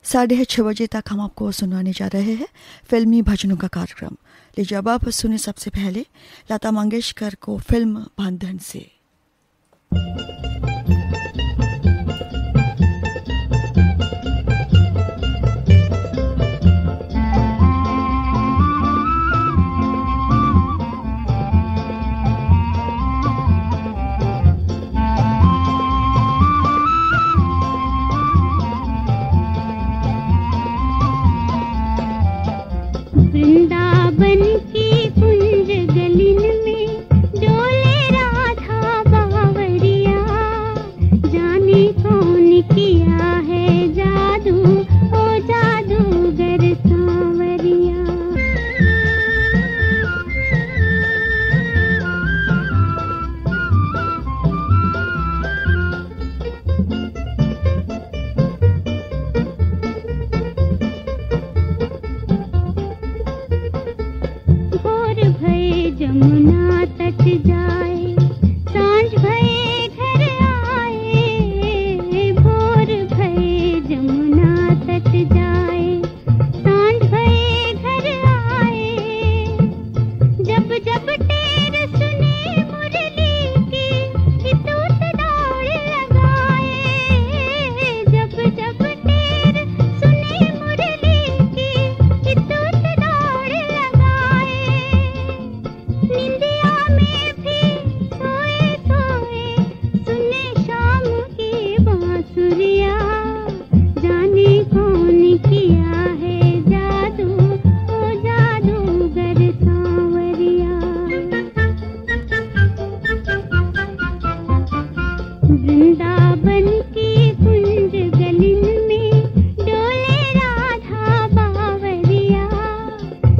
6:30 तक हम आपको सुनाने जा रहे हैं फिल्मी भजनों का कार्यक्रम। लीजिए अब आप सुने सबसे पहले लता मंगेशकर को फिल्म बंधन से। वृंदावन की कुंज गलिन में डोले राधा बावरिया, जाने कौन किया है जादू, ओ जादूगर सांवरिया। यमुना तट जाए, सांझ भये घर आए, भोर भये यमुना तट जाए, सांझ भये घर आए। जब जब टेर सुने मुरली की तूत दौड़ लगाए, जब जब टेर सुने मुरली की तूत दौड़ लगाए। निंदिया में भी सोए सोए सुने शाम की बांसुरिया, जाने कौन किया है जादू, ओ जादूगर सांवरिया। वृंदावन की कुंज गलिन में डोले राधा बावरिया,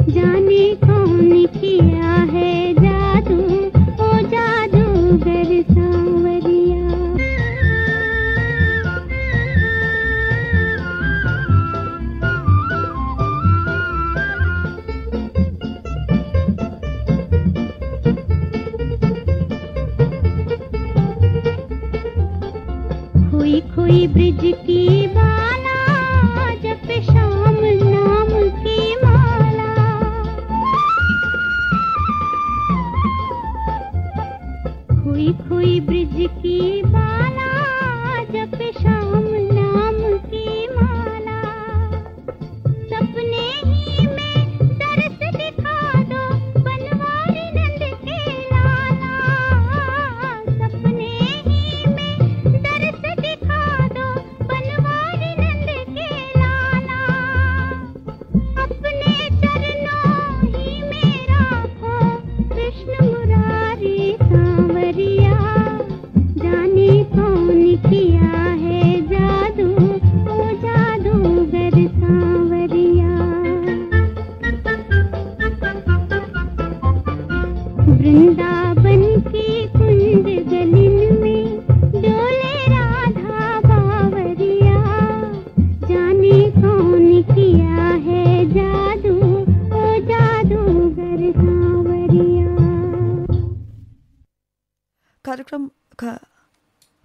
जाने कौन किया है जादू, ओ जादूगर सांवरिया। खोई खोई ब्रिज की बाला, जप श्याम नाम की माला। खोई खोई ब्रिज की बाला, जप श्याम नाम की माला। सपने ही में दर्श दिखा दो बनवारी नंद के लाला, सपने ही में दर्श दिखा दो बनवारी नंद के लाला। अपने चरणों ही में राखो कृष्ण मुरारी सांवरिया, जाने कौन किया है जादू, ओ जादूगर सांवरिया। वृंदावन की कुंज गलिन में डोले राधा बावरिया, जाने कौन किया है जादू, ओ जादूगर सांवरिया।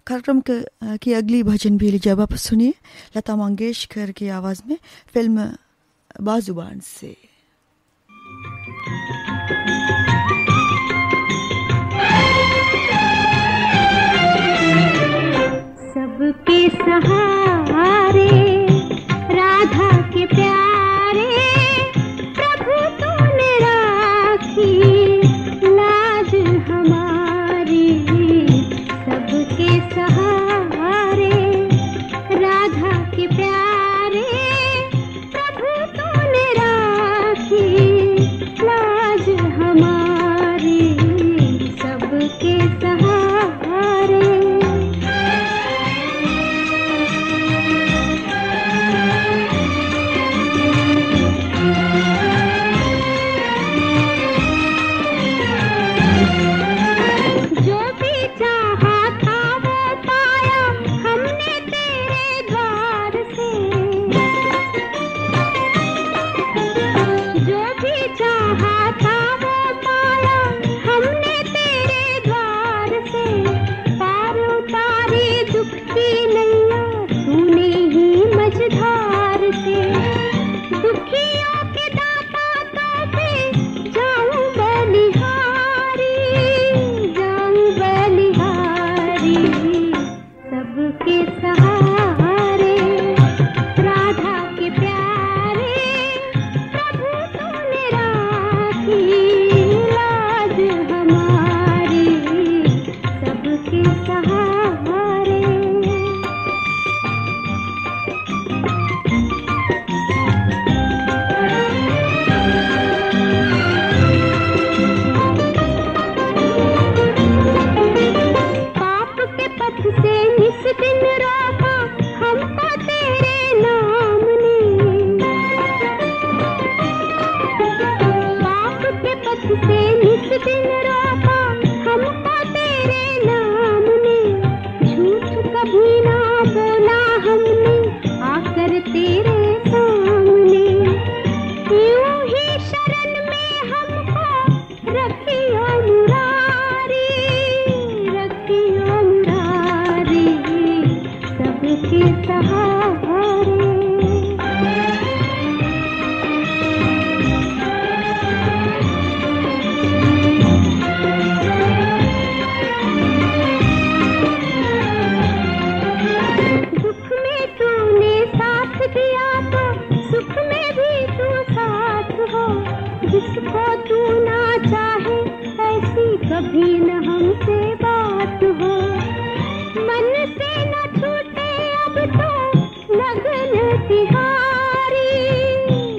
कार्यक्रम की अगली भजन भी लीजिए अब आप सुनिए लता मंगेशकर की आवाज में फिल्म बाजुबान से। सबके सहारे राधा के प्यारे, प्रभु तूने राखी लाज हमारी। सबके सहारे राधा के प्यारे, प्रभु तूने राखी लाज हमारी। सबके सहारे निहारी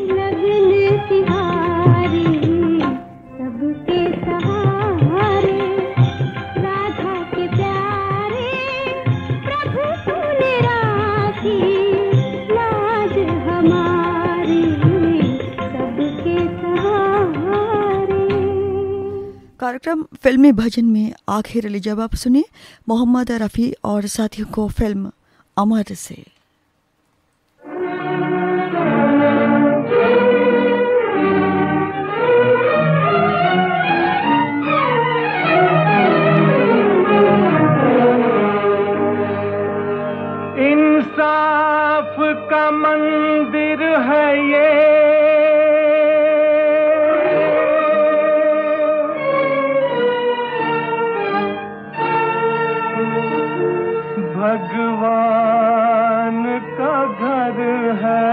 लगन तिहारी सबके सहारे राधा के प्यारे प्रभु तूने राखी लाज हमारी सबके सहारे। कार्यक्रम फिल्मी भजन में आखिर जब आप सुने मोहम्मद रफ़ी और साथियों को फिल्म अमर से। इंसाफ का मंदिर है ये, भगवान का घर है।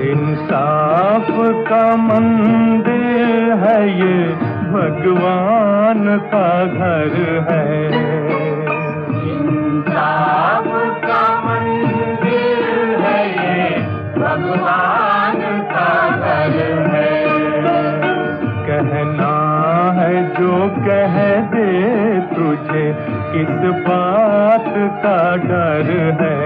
इंसाफ का मंदिर है ये, भगवान का घर है। इंसाफ का मंदिर है ये, भगवान का घर है। कहना है जो कह दे तुझे, किस बात का डर है।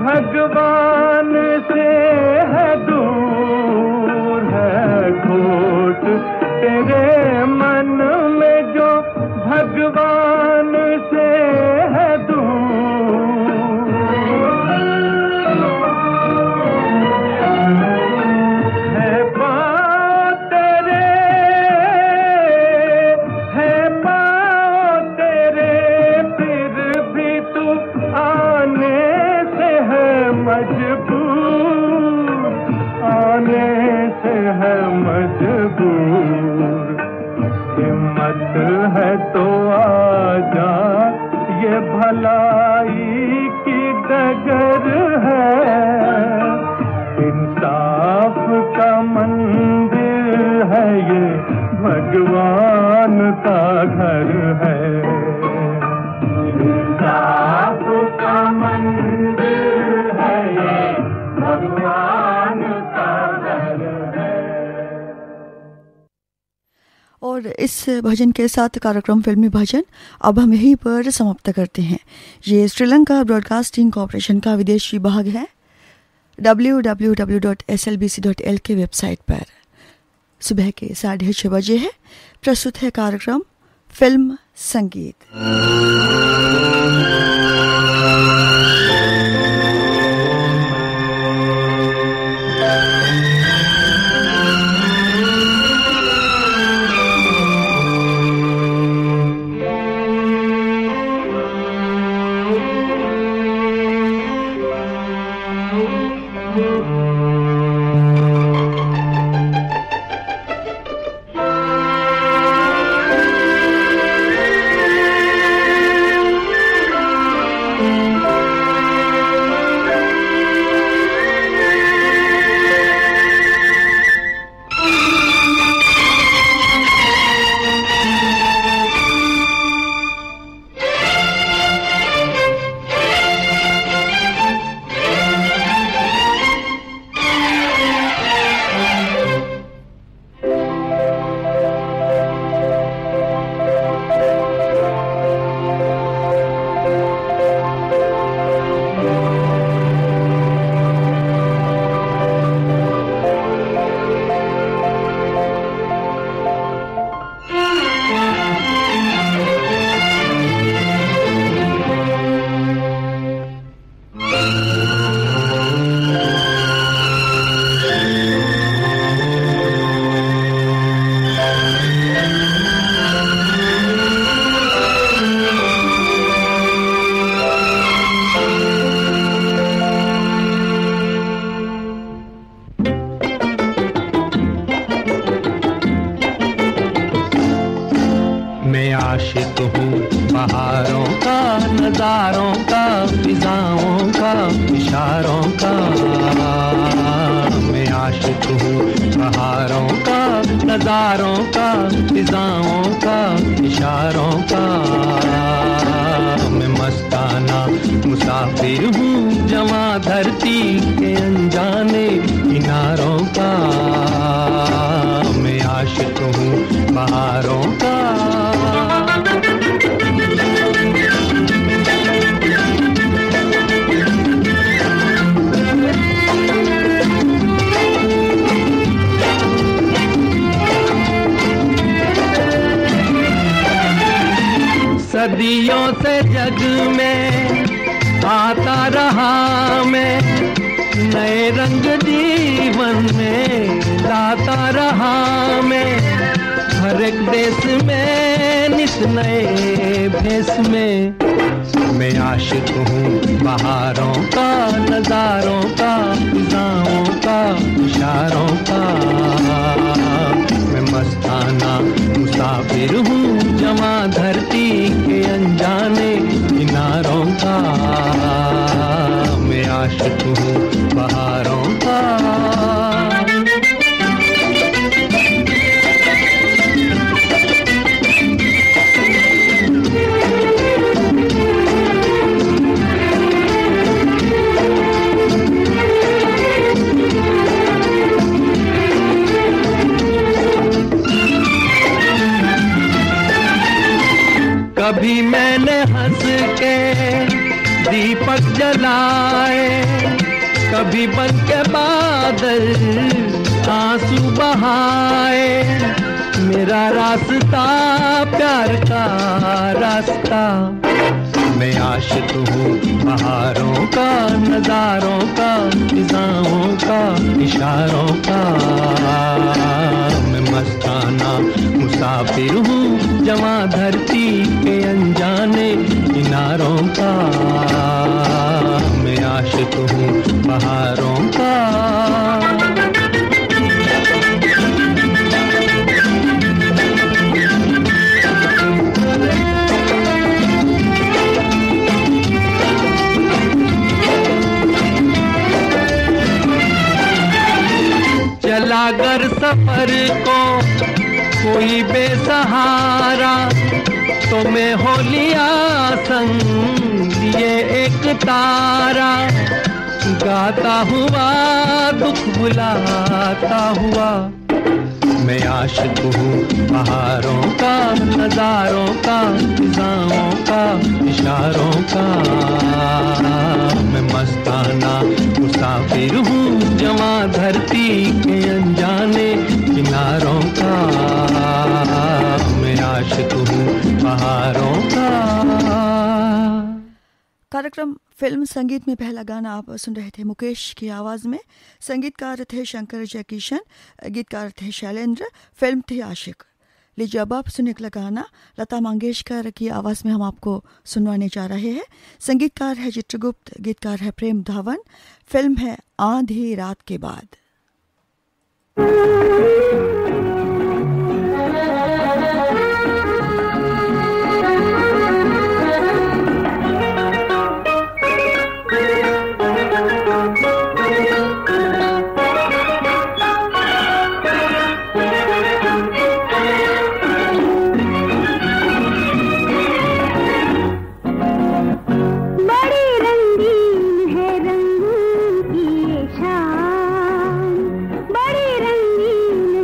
भगवान से है दूर, है खोट तेरे मन में जो भगवान से है दूर। है पाँव तेरे, है पाँव तेरे, फिर भी तू आने मजबूर, आने से है मजबूर। हिम्मत है तो आजा, ये भलाई की डगर है। इंसाफ का मंदिर है ये, भगवान का घर है। इंसाफ का मंदिर है ये, भगवान का घर है। और इस भजन के साथ कार्यक्रम फिल्मी भजन अब हम यहीं पर समाप्त करते हैं। ये श्रीलंका ब्रॉडकास्टिंग कॉरपोरेशन का विदेश विभाग है। www.slbc.lk वेबसाइट पर सुबह के 6:30 बजे है। प्रस्तुत है कार्यक्रम फिल्म संगीत। आशिक हूँ बहारों का, नजारों का, फिजाओं का, इशारों का। मैं आशिक हूँ बहारों का, नजारों का, फिजाओं का, इशारों का। मैं मस्ताना मुसाफिर हूँ जवां धरती के अनजाने किनारों का। मैं आशिक हूँ बहारों का। सदियों से जग में आता रहा मैं, नए रंग जीवन में लाता रहा मैं। हर एक देश में नित नए भेष में। मैं आशिक हूँ बहारों का, नजारों का, फिजाओं का, इशारों का। मैं मस्ताना मुसाफिर हूँ जवां धरती के अनजाने किनारों का। मैं आशिक हूँ बहारों का। कभी मैंने हंस के दीपक जलाए, कभी बन के बादल आंसू बहाए। मेरा रास्ता प्यार का रास्ता। मैं आशिक हूँ बहारों का, नजारों का, फिजाओं का, इशारों का। मैं मस्ताना मुसाफिर हूँ जवां धरती के अनजाने किनारों का। मैं आशिक हूँ बहारों का। चला कर सफर को कोई बेसहारा, तो मैं हो लिया संग लिए एक तारा। गाता हुआ दुख बुलाता हुआ। मैं आशिक हूँ बहारों का, नजारों का, फिजाओं का, इशारों का। मैं मस्ताना मुसाफिर हूँ जवां धरती के अनजाने किनारों का। मैं आशिक हूँ बहारों का। कार्यक्रम फिल्म संगीत में पहला गाना आप सुन रहे थे मुकेश की आवाज में। संगीतकार थे शंकर जयकिशन, गीतकार थे शैलेंद्र, फिल्म थी आशिक। लीजिए अब आप सुनने का गाना लता मंगेशकर की आवाज में हम आपको सुनवाने जा रहे हैं। संगीतकार है चित्रगुप्त, गीतकार है प्रेम धावन, फिल्म है आधी रात के बाद। बड़ी रंगीन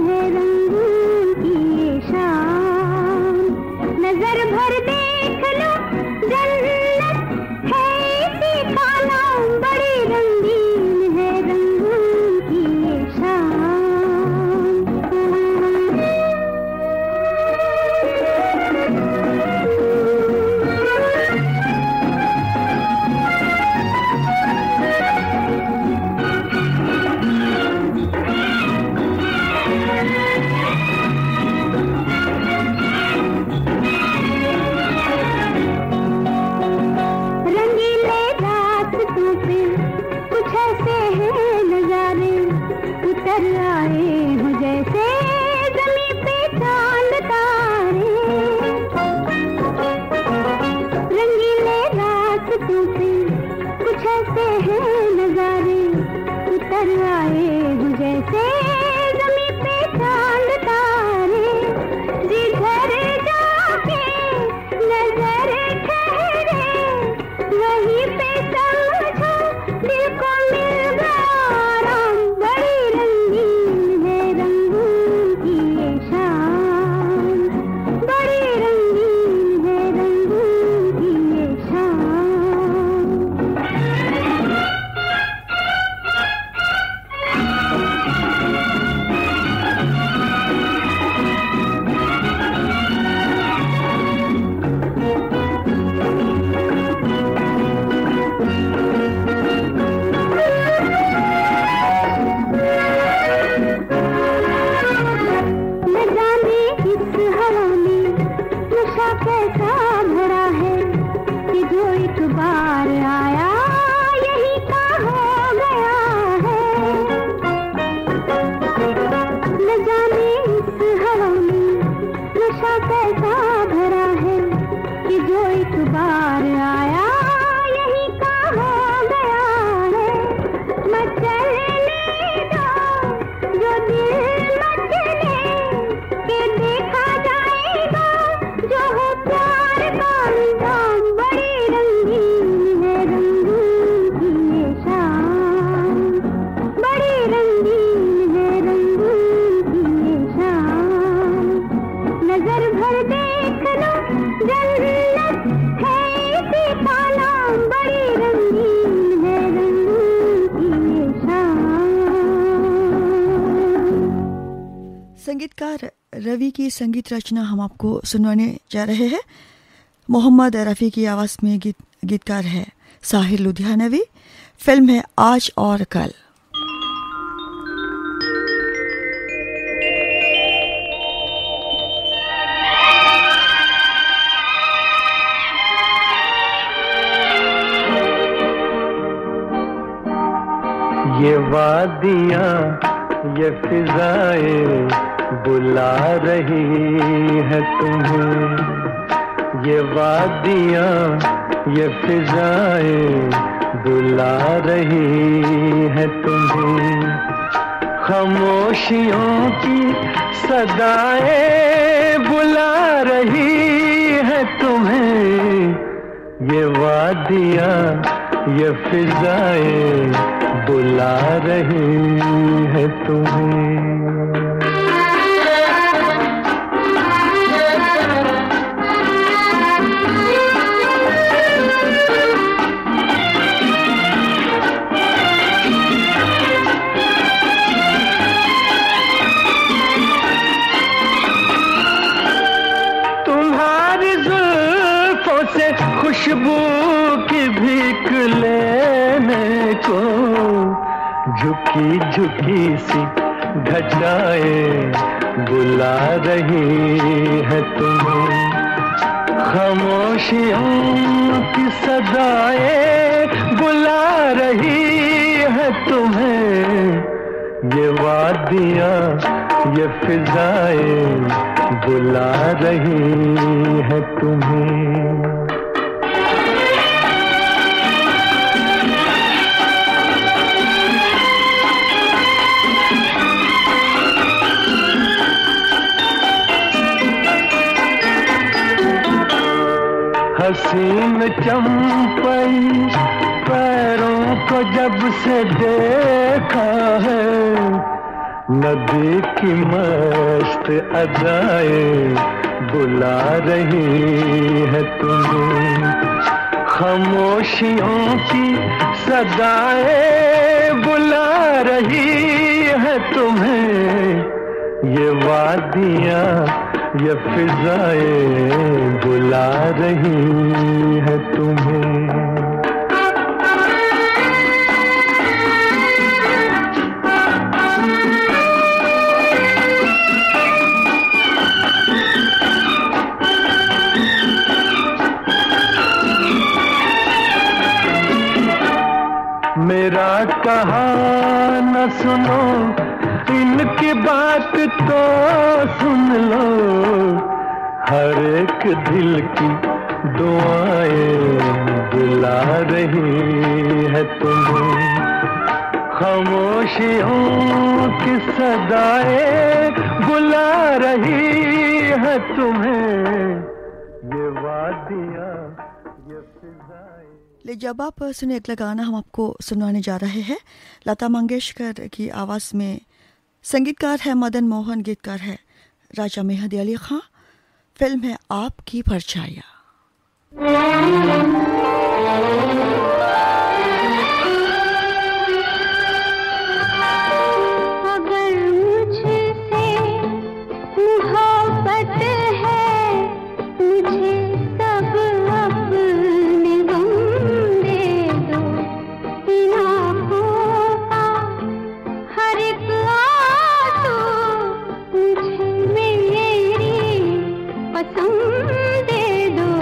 संगीतकार रवि की संगीत रचना हम आपको सुनवाने जा रहे हैं। मोहम्मद रफ़ी की आवाज़ में गीतकार है साहिर लुधियानवी। फिल्म है आज और कल। ये वादियाँ ये फिजाएं बुला रही है तुम्हें, ये वादियाँ ये फिजाएं बुला रही है तुम्हें, खामोशियों की सदाएं बुला रही है तुम्हें, ये वादियाँ ये फिजाएं बुला रही है तुम्हें। तुम्हारी जुल्फों से खुशबू की भीख लेने को झुकी झुकी सी घटाएं बुला रही है तुम्हें, खामोशियों की सदाएं बुला रही है तुम्हें, ये वादियाँ ये फिजाएं बुला रही है तुम्हें। हसीन चंपई पैरों को जब से देखा है, नदी की मस्त अदाएं बुला रही है तुम्हें, खामोशियों की सदाएं बुला रही है तुम्हें, ये वादियाँ ये फिजाएं बुला रही है तुम्हें। मेरा कहा न सुनो, इनकी बात तो सुन लो, हर एक दिल की दुआएं बुला रही है तुम्हें, खामोशियों की सदाएं बुला रही है तुम्हें, ये वादियाँ ये फिजाएं। ले जब आप सुने अगला गाना हम आपको सुनाने जा रहे हैं लता मंगेशकर की आवाज़ में। संगीतकार है मदन मोहन, गीतकार है राजा मेहदी अली खां। फिल्म है आपकी परछाया। पसंद दे दो।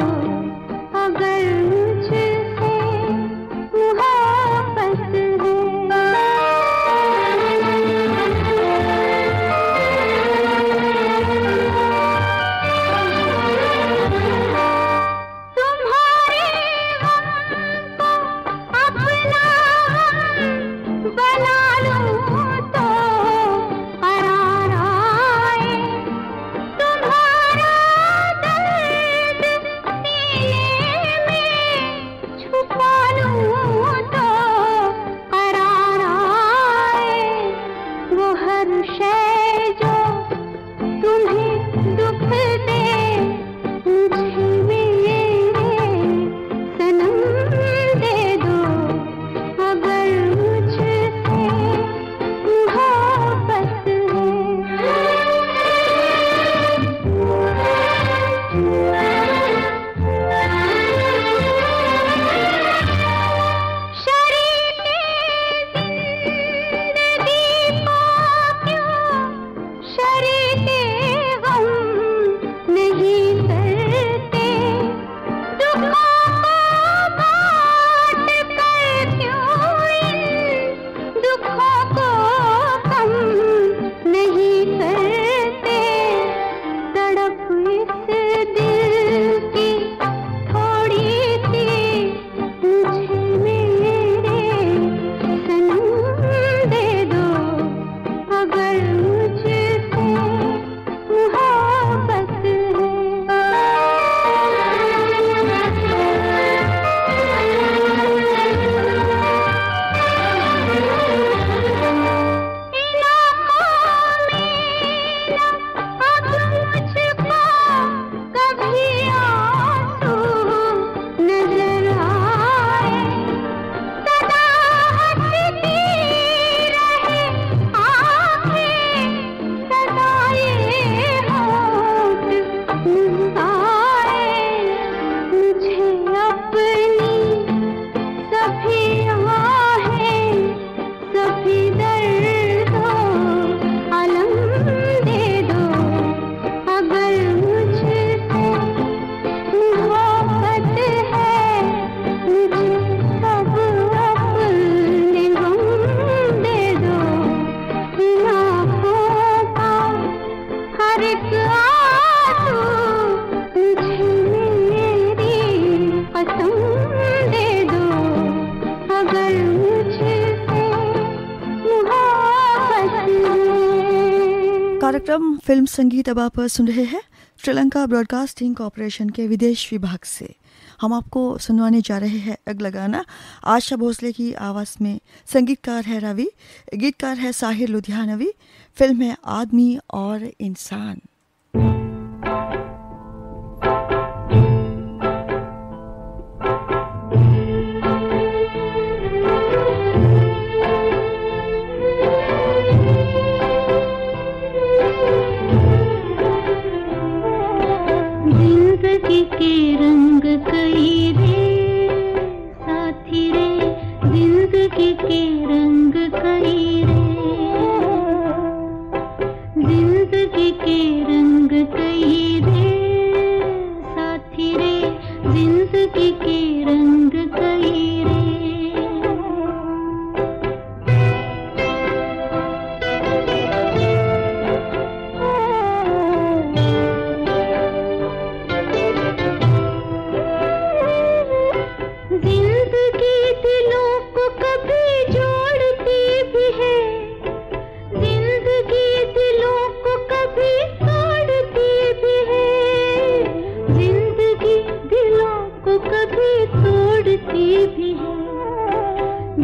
कसम दे दो अगर मुझसे मोहब्बत है। कार्यक्रम फिल्म संगीत अब आप सुन रहे हैं श्रीलंका ब्रॉडकास्टिंग कॉरपोरेशन के विदेश विभाग से। हम आपको सुनवाने जा रहे हैं अगला गाना आशा भोसले की आवाज़ में। संगीतकार है रवि, गीतकार है साहिर लुधियानवी। फिल्म है आदमी और इंसान। जिंदगी के रंग कई रे साथी रे, जिंदगी के रंग कई रे, जिंदगी के रंग कई रे साथी रे, जिंदगी के रंग कई रे।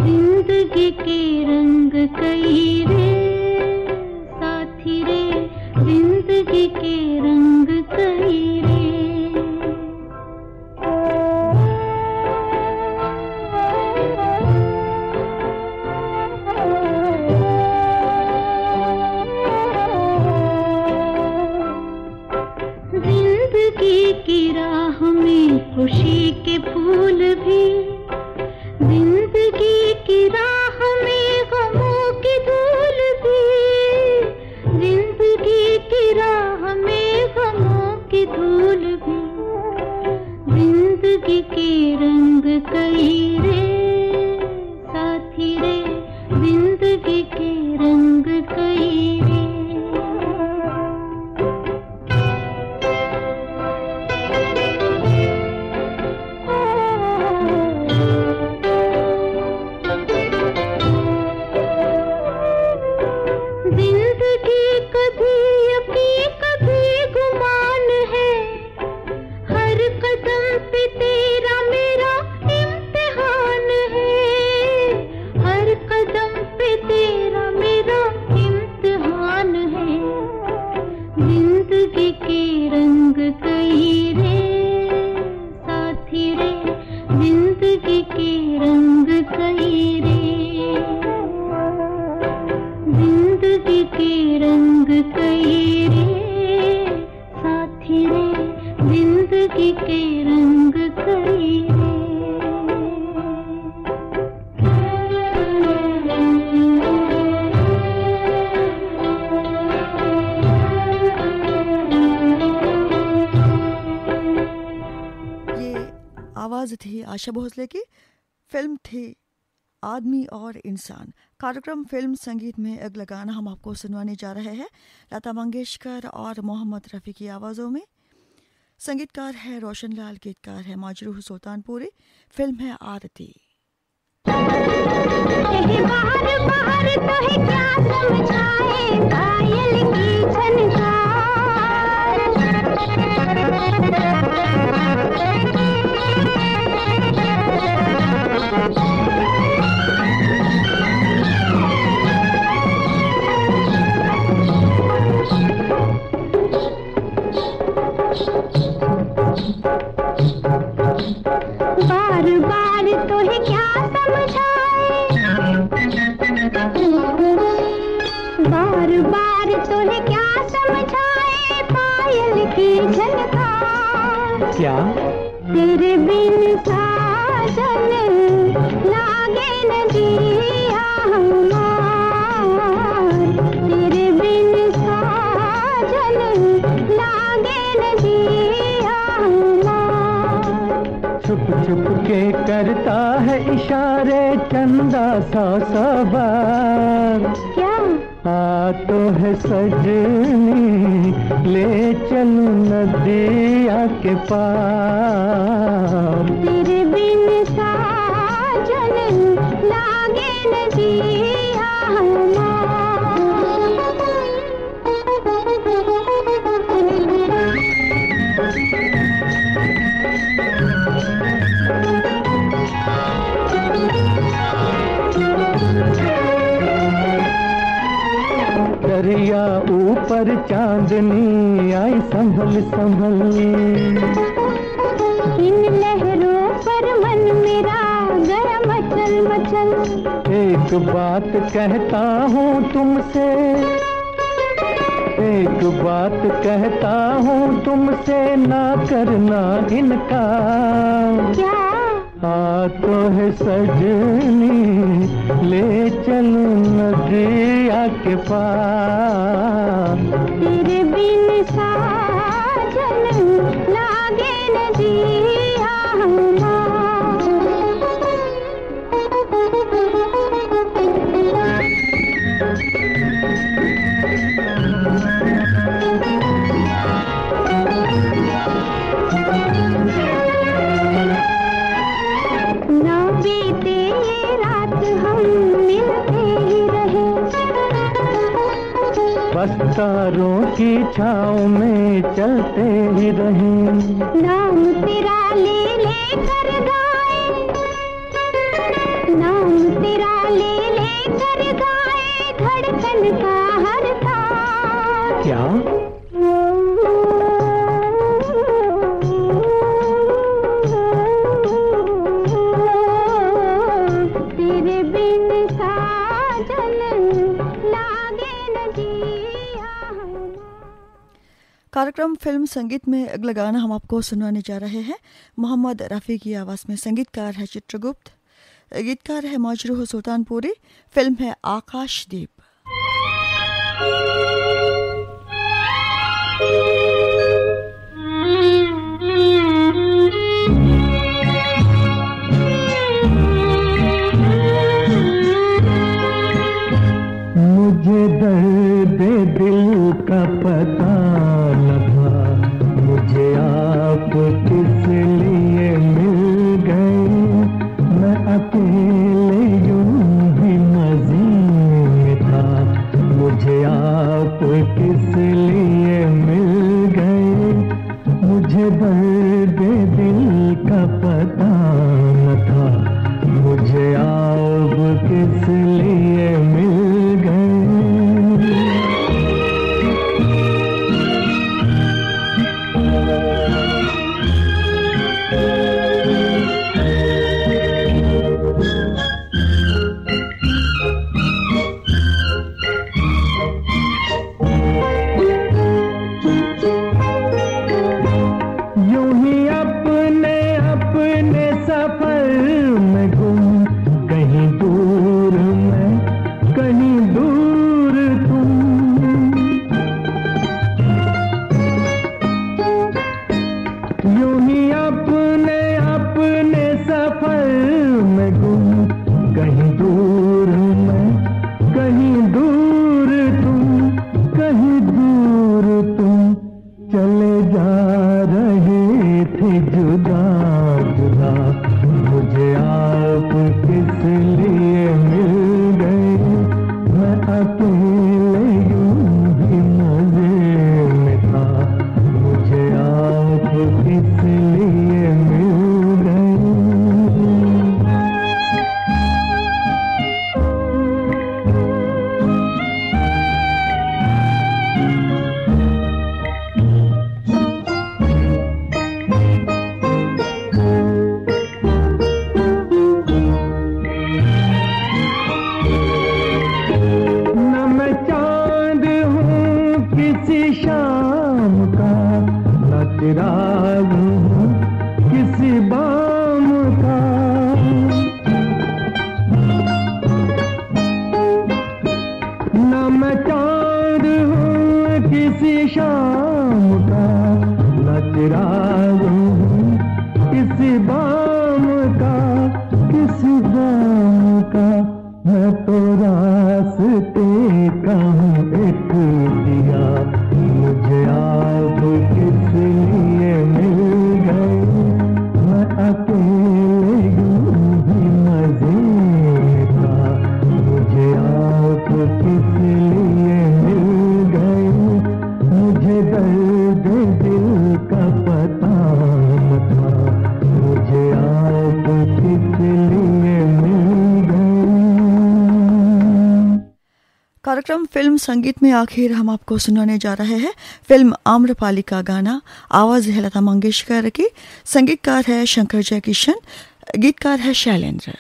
जिंदगी के रंग कई रे साथी रे, जिंदगी के रंग कई रे। जिंदगी की राह में खुशी के फूल भी, जिंदगी की राह में गमों की धूल भी, जिंदगी की राह में गमों की धूल भी, जिंदगी के रंग कई रे साथी रे, जिंदगी के रंग कई रे। आवाज़ थी आशा भोसले की। फिल्म थी आदमी और इंसान। कार्यक्रम फिल्म संगीत में अगला गाना हम आपको सुनवाने जा रहे हैं लता मंगेशकर और मोहम्मद रफ़ी की आवाज़ों में। संगीतकार है रोशन लाल, गीतकार है मजरूह सुल्तानपुरी। फिल्म है आरती। बाहर बाहर तो है क्या समझाए पायल की झनकार। बार बार तो है क्या समझाए, बार बार तो है क्या समझाए पायल की झनकार। क्या तेरे बिन साजन लागे न जिया हमार, तेरे बिन साजन लागे न जिया हमार। छुप छुप के करता है इशारे चंदा सौ बार। क्या आ तो है सजनी ले चलूं नदिया के पार। तेरे पर चांदनी आई संभल संभल, इन लहरों पर मन मेरा गया मचल मचल। एक बात कहता हूँ तुमसे, एक बात कहता हूँ तुमसे, ना करना इनकार। क्या? आ तो है सजनी, ले चल नदिया के पार। तेरे बिन साजन लागे नदिया हमार। बस तारों की छाँव में चलते ही रहें। नाम तेरा ले ले कर गाए, नाम तेरा ले ले कर गाए, धड़कन का हर तार। क्या? तेरे बिन साजन लागे नदिया। कार्यक्रम फिल्म संगीत में अगला गाना हम आपको सुनाने जा रहे हैं। मोहम्मद रफ़ी की आवाज़ में संगीतकार है चित्रगुप्त, गीतकार है मजरूह सुल्तानपुरी। फिल्म है आकाशदीप। मुझे दर्द दिल का पता न था, मुझे आप किस लिए मिल गए। मैं अकेले यूं ही मज़े में था, मुझे आप किस लिए मिल गए। मुझे दर्द दिल का पता न था, मुझे आप किस लिए मिल गए। कार्यक्रम फिल्म संगीत में आखिर हम आपको सुनाने जा रहे हैं फिल्म आम्रपाली का गाना। आवाज़ है लता मंगेशकर की, संगीतकार है शंकर जयकिशन, गीतकार है शैलेंद्र।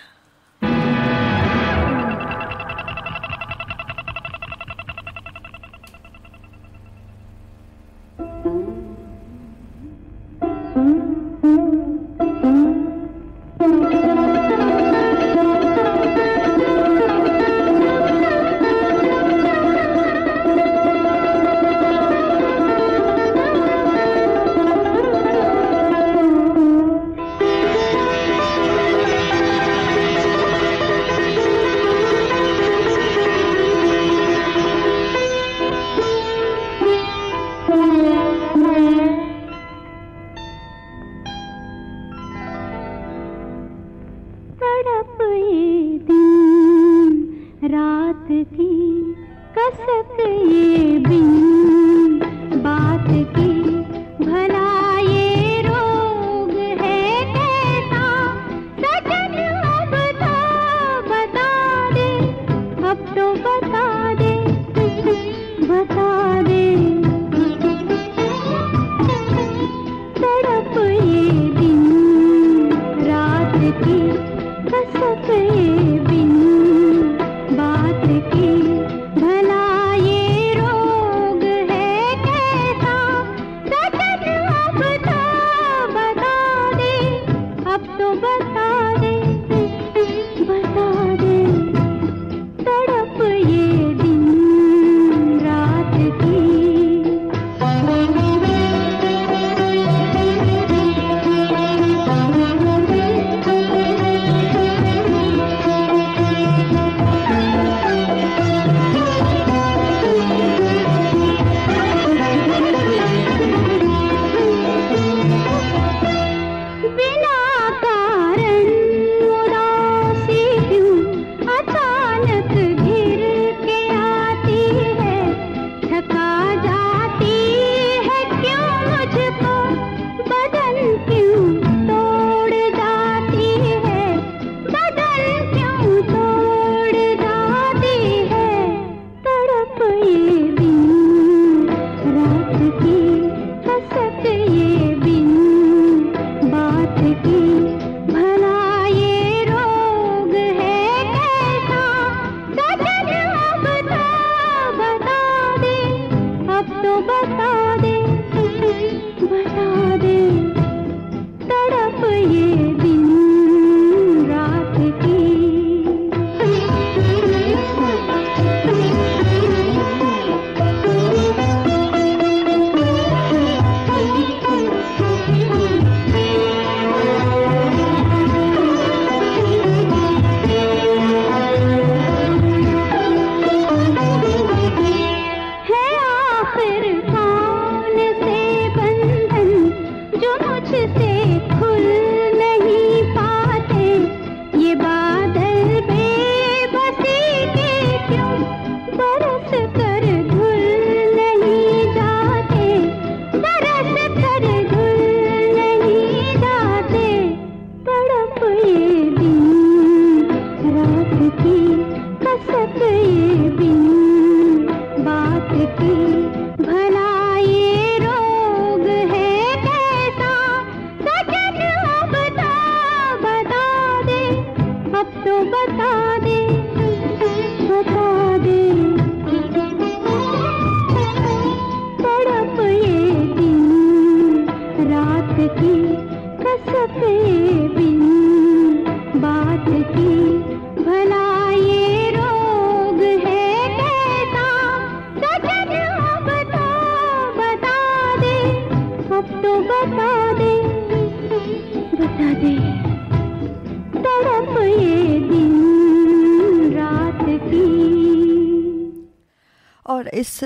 और इस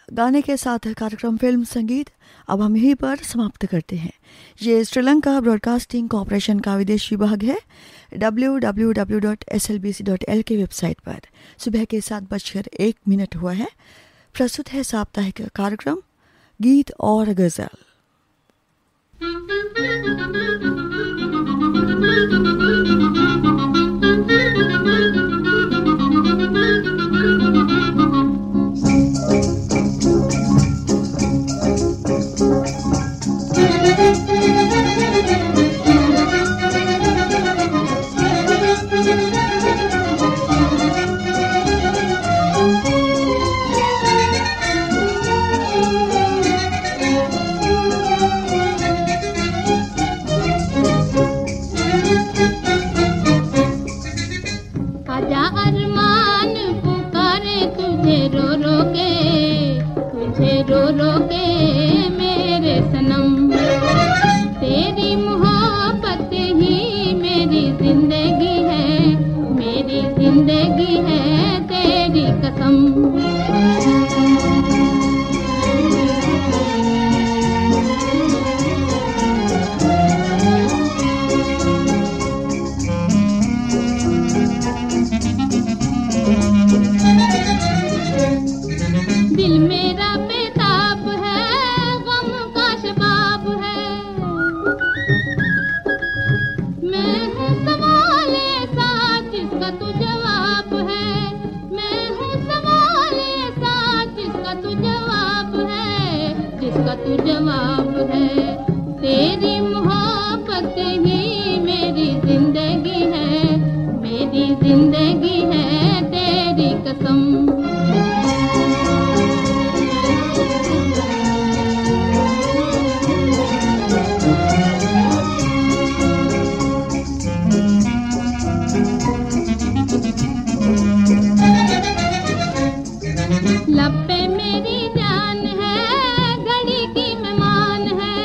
गाने के साथ कार्यक्रम फिल्म संगीत अब हम यहीं पर समाप्त करते हैं। ये श्रीलंका ब्रॉडकास्टिंग कॉरपोरेशन का विदेश विभाग है। www.slbc.l की वेबसाइट पर सुबह के 7:01 हुआ है। प्रस्तुत है साप्ताहिक कार्यक्रम गीत और गजल। जिंदगी है तेरी कसम। लब पे मेरी जान है, घड़ी की मेहमान है,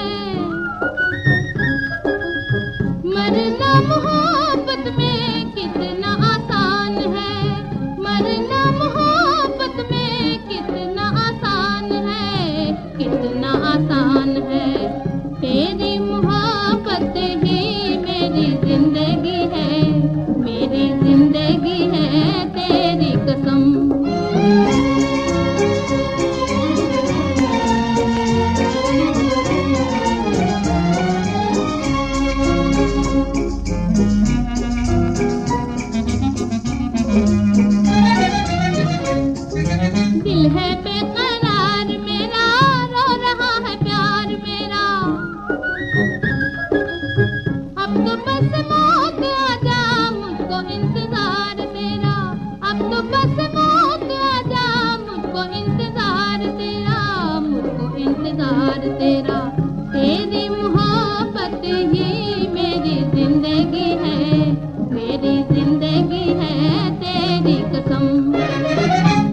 मरना मोहब्बत में कितना आसान है, मरना मोहब्बत में कितना आसान है, कितना आसान है। तेरी मोहब्बत ही मेरी जिंदगी है, मेरी जिंदगी है तेरी कसम। दिल है बेकरार मेरा, रो रहा है प्यार मेरा, अब तो बस मौत आ जा, मुझको इंतजार तेरा, अब तो बस मौत आ जा, मुझको इंतजार तेरा, मुझको इंतजार तेरा। तेरी मोहब्बत ही मेरी जिंदगी है, मेरी जिंदगी है तेरी कसम।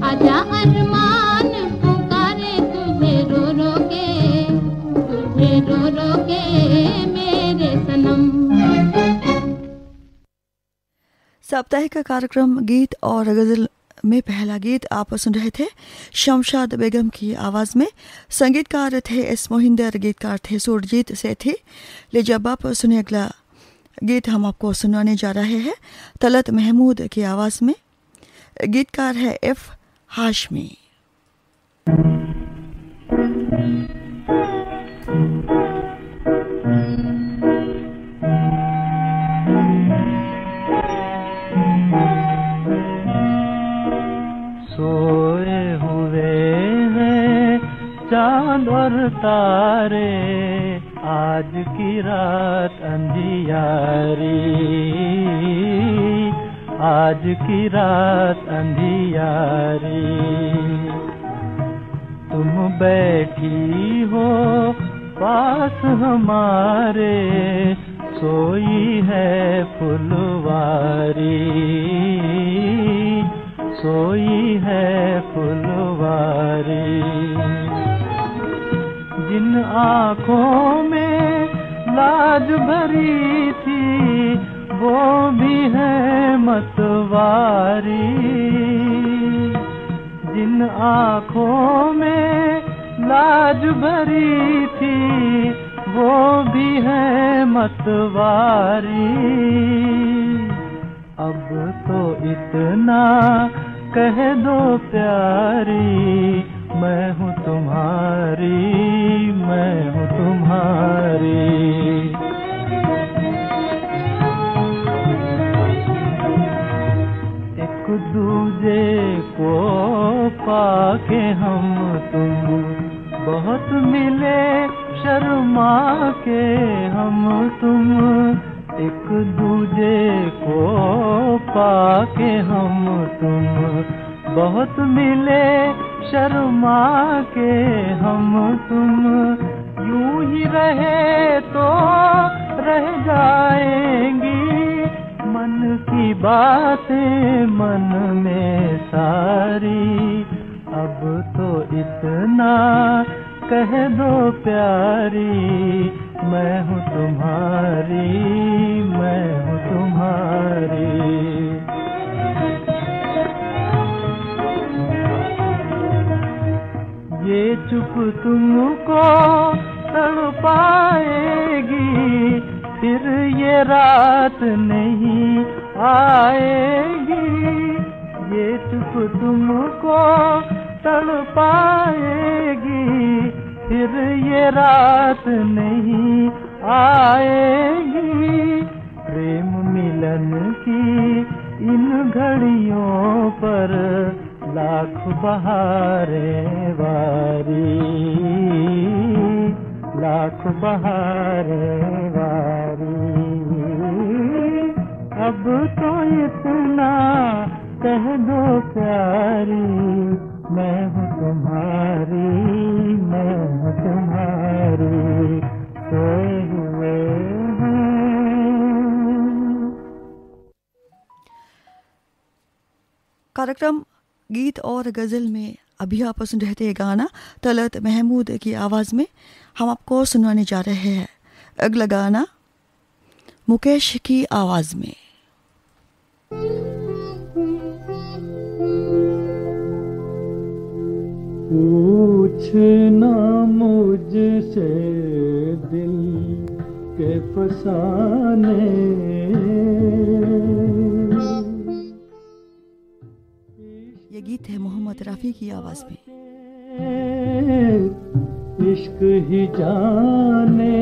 आजा अरमान पुकारे तुझे रो रो के, तुझे रो रो के मेरे सनम। साप्ताहिक कार्यक्रम गीत और गजल में पहला गीत आप सुन रहे थे शमशाद बेगम की आवाज में। संगीतकार थे एस मोहिंदर, गीतकार थे सुरजीत सेठी। लीजिए अब आप सुने अगला गीत हम आपको सुनाने जा रहे हैं तलत महमूद की आवाज में। गीतकार है एफ हाशमी। सोए हुए हैं चांद और तारे, आज की रात अंधियारी, आज की रात अंधियारी। तुम बैठी हो पास हमारे, सोई है फुलवारी, सोई है फुलवारी। जिन आँखों में लाज भरी थी, वो भी है मतवारी। जिन आँखों में लाज भरी थी, वो भी है मतवारी। अब तो इतना कह दो प्यारी, मैं हूँ तुम्हारी, मैं हूँ तुम्हारी। एक दूजे को पाके हम तुम बहुत मिले, शर्मा के हम तुम। एक दूजे को पाके हम तुम बहुत मिले, शर्मा के हम तुम। यूं ही रहे तो रह जाएंगी, मन की बातें मन में सारी। अब तो इतना कह दो प्यारी, मैं हूँ तुम्हारी, मैं हूँ तुम्हारी। ये चुप तुमको तड़पाएगी, फिर ये रात नहीं आएगी। ये चुप तुमको तड़पाएगी, फिर ये रात नहीं आएगी। प्रेम मिलन की इन घड़ियों पर लाख बहारें वारी, लाख बहारें वारी। अब तो इतना कह दो प्यारी, मैं हूँ तुम्हारी, मैं हूँ तुम्हारी, सोए हुए हैं। कार्यक्रम गीत और गज़ल में अभी आप सुन रहे थे गाना तलत महमूद की आवाज़ में। हम आपको सुनाने जा रहे हैं अगला गाना मुकेश की आवाज़ में। पूछना मुझसे दिल के फसाने, ये गीत है मोहम्मद रफ़ी की आवाज़ में। इश्क ही जाने,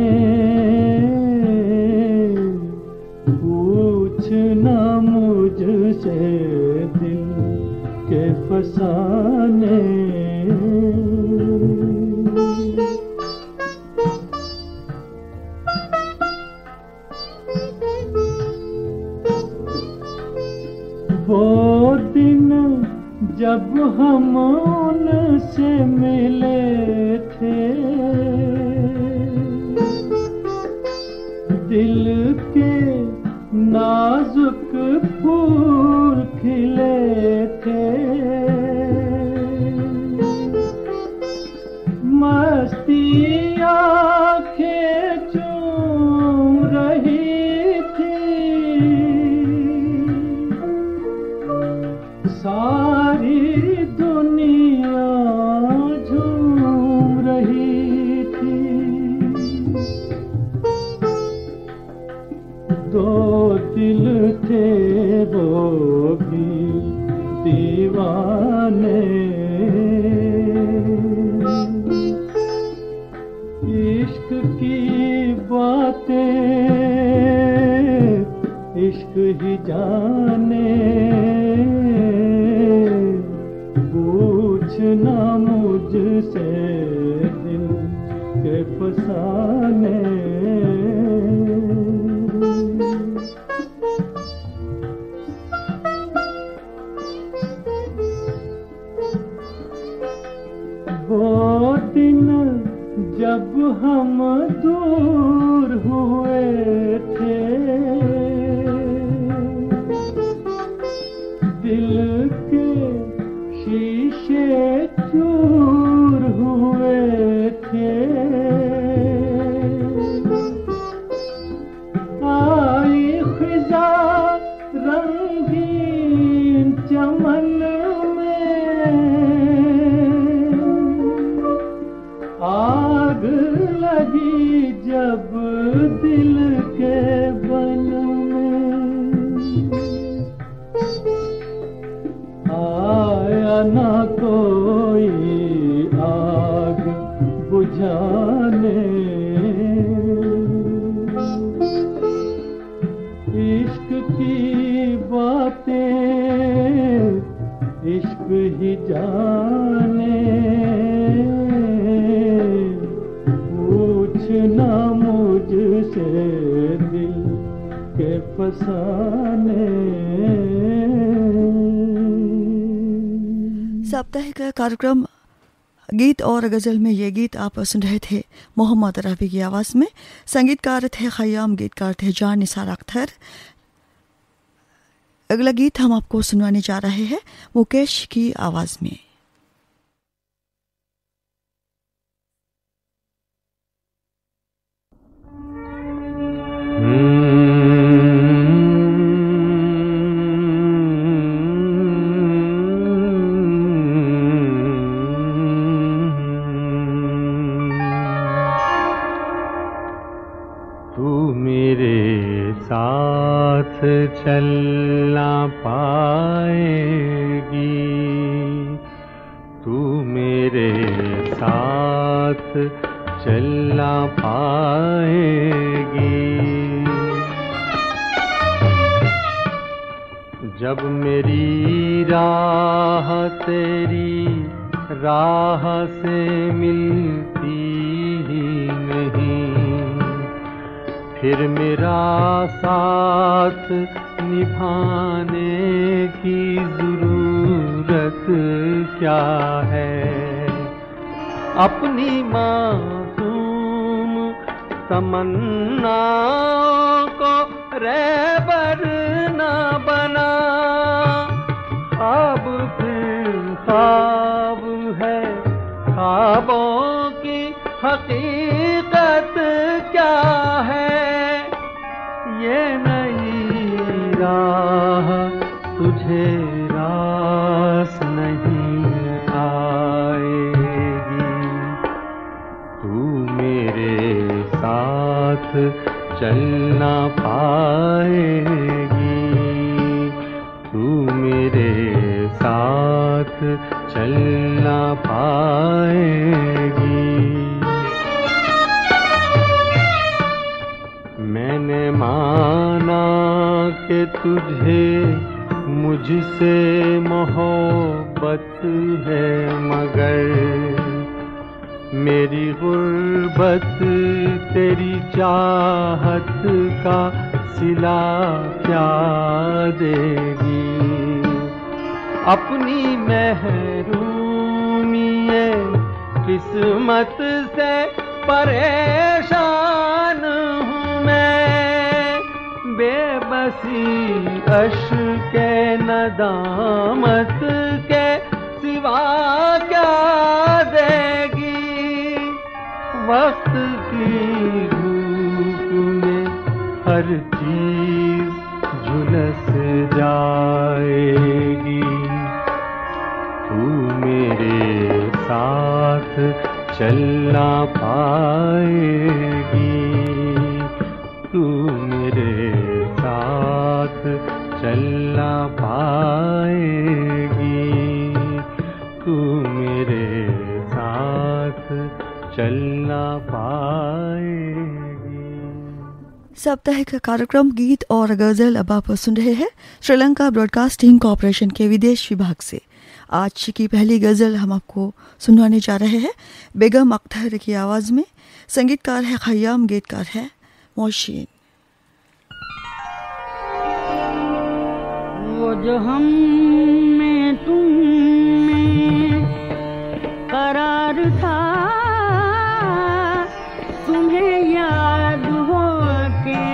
पूछना मुझसे दिल के फसाने, वो दिन जब हम उनसे मिले थे, दिल के नाजुक फूल खिले थे, मस्ती आँखें चूम रही थी, सारी दुनिया झूम रही थी। दो दिल थे वो भी दीवाने, इश्क की बातें इश्क ही जाने, पूछना मुझसे दिल के फसाने। वो दिन जब हम दूर हुए थे, दिल के शीशे चूर हुए थे, आई खिजा रंगीन चमन में, आग लगी जब दिल के बन में, आया ना कोई आग बुझाने, इश्क की बातें इश्क ही जाने, पूछना मुझसे दिल के फसाने। साप्ताहिक कार्यक्रम गीत और गज़ल में ये गीत आप सुन रहे थे मोहम्मद रफ़ी की आवाज़ में। संगीतकार थे ख़याम, गीतकार थे जान निसार अख्तर। अगला गीत हम आपको सुनवाने जा रहे हैं मुकेश की आवाज़ में। चलना पाएगी, तू मेरे साथ चलना पाएगी, जब मेरी राह तेरी राह से मिलती ही नहीं, फिर मेरा साथ निभाने की जरूरत क्या है। अपनी मासूम तमन्नाओं को रहबर न बना। ख्वाब फिर ख्वाब है, ख्वाबों की हकीकत क्या है। ये नई राह तुझे रास नहीं आएगी। तू मेरे साथ चल ना पाएगी। तू मेरे साथ चल ना पाएगी। मैंने माना कि तुझे मुझसे मोहब्बत है, मगर मेरी गुर्बत तेरी चाहत का सिला क्या देगी। अपनी महरूमिए किस्मत से परेशान हूँ मैं। बेबसी अश्के नदामत के सिवा क्या देगी। वक्त की धूप में हर चीज झुलस जाएगी। तू मेरे साथ चल ना पाएगी। तू मेरे साथ चल ना पाएगी। तू मेरे साथ चल ना पाएगी। साप्ताहिक कार्यक्रम गीत और गजल अब आप सुन रहे हैं श्रीलंका ब्रॉडकास्टिंग कॉरपोरेशन के विदेश विभाग से। आज की पहली गजल हम आपको सुनाने जा रहे हैं बेगम अख्तर की आवाज़ में। संगीतकार है खयाम, गीतकार है मोहसिन। वो जो हम में तुम में करार था, तुम्हें याद हो के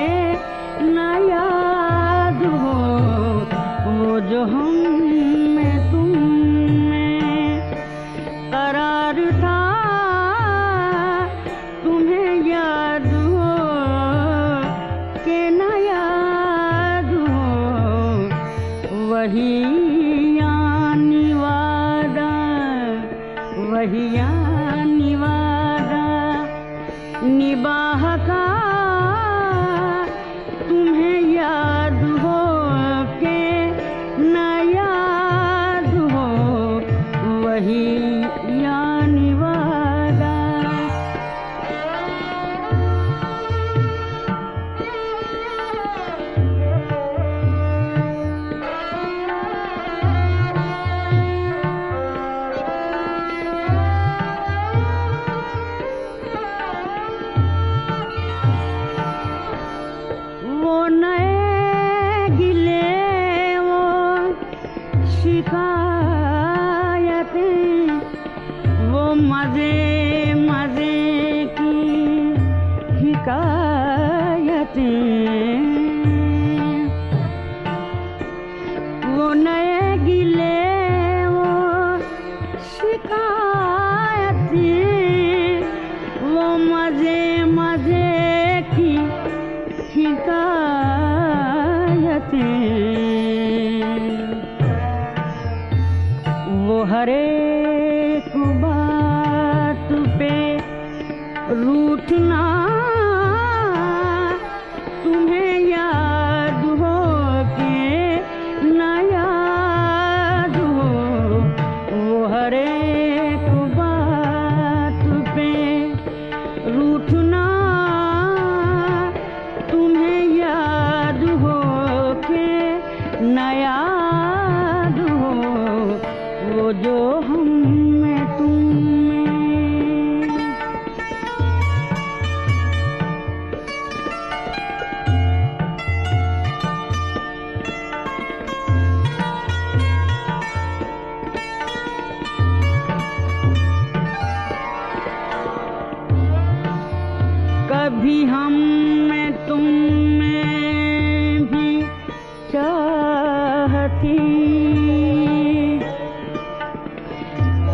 न याद हो। वो जो हम में तुम में करार था, तुम्हें याद हो के न याद हो। वही यानी वादा, वही यानी वादा निबाह का, तुम्हें याद हो के न याद हो। वही यानी वादा। वो नए गिले, वो शिकायतें, वो मजे मजे की हिकायतें। वो नए गिले, वो शिकायतें, वो मजे मजे की हिकायतें। वो हर एक बात पे रूठना, तुम्हें याद हो के न याद हो। वो हर एक बात पे रूठना, तुम्हें याद हो के न याद हो। वो जो हम में तुम में थी,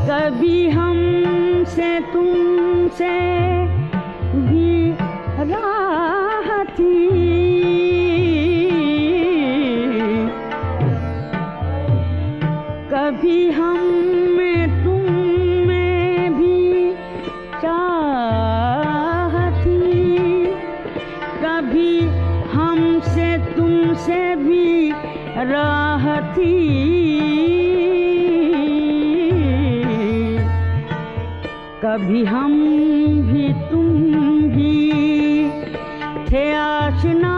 कभी हमसे तुमसे भी राह थी, कभी हम में तुम में भी चाह थी, कभी हमसे तुमसे भी राह थी, कभी हम भी तुम भी थे आशना,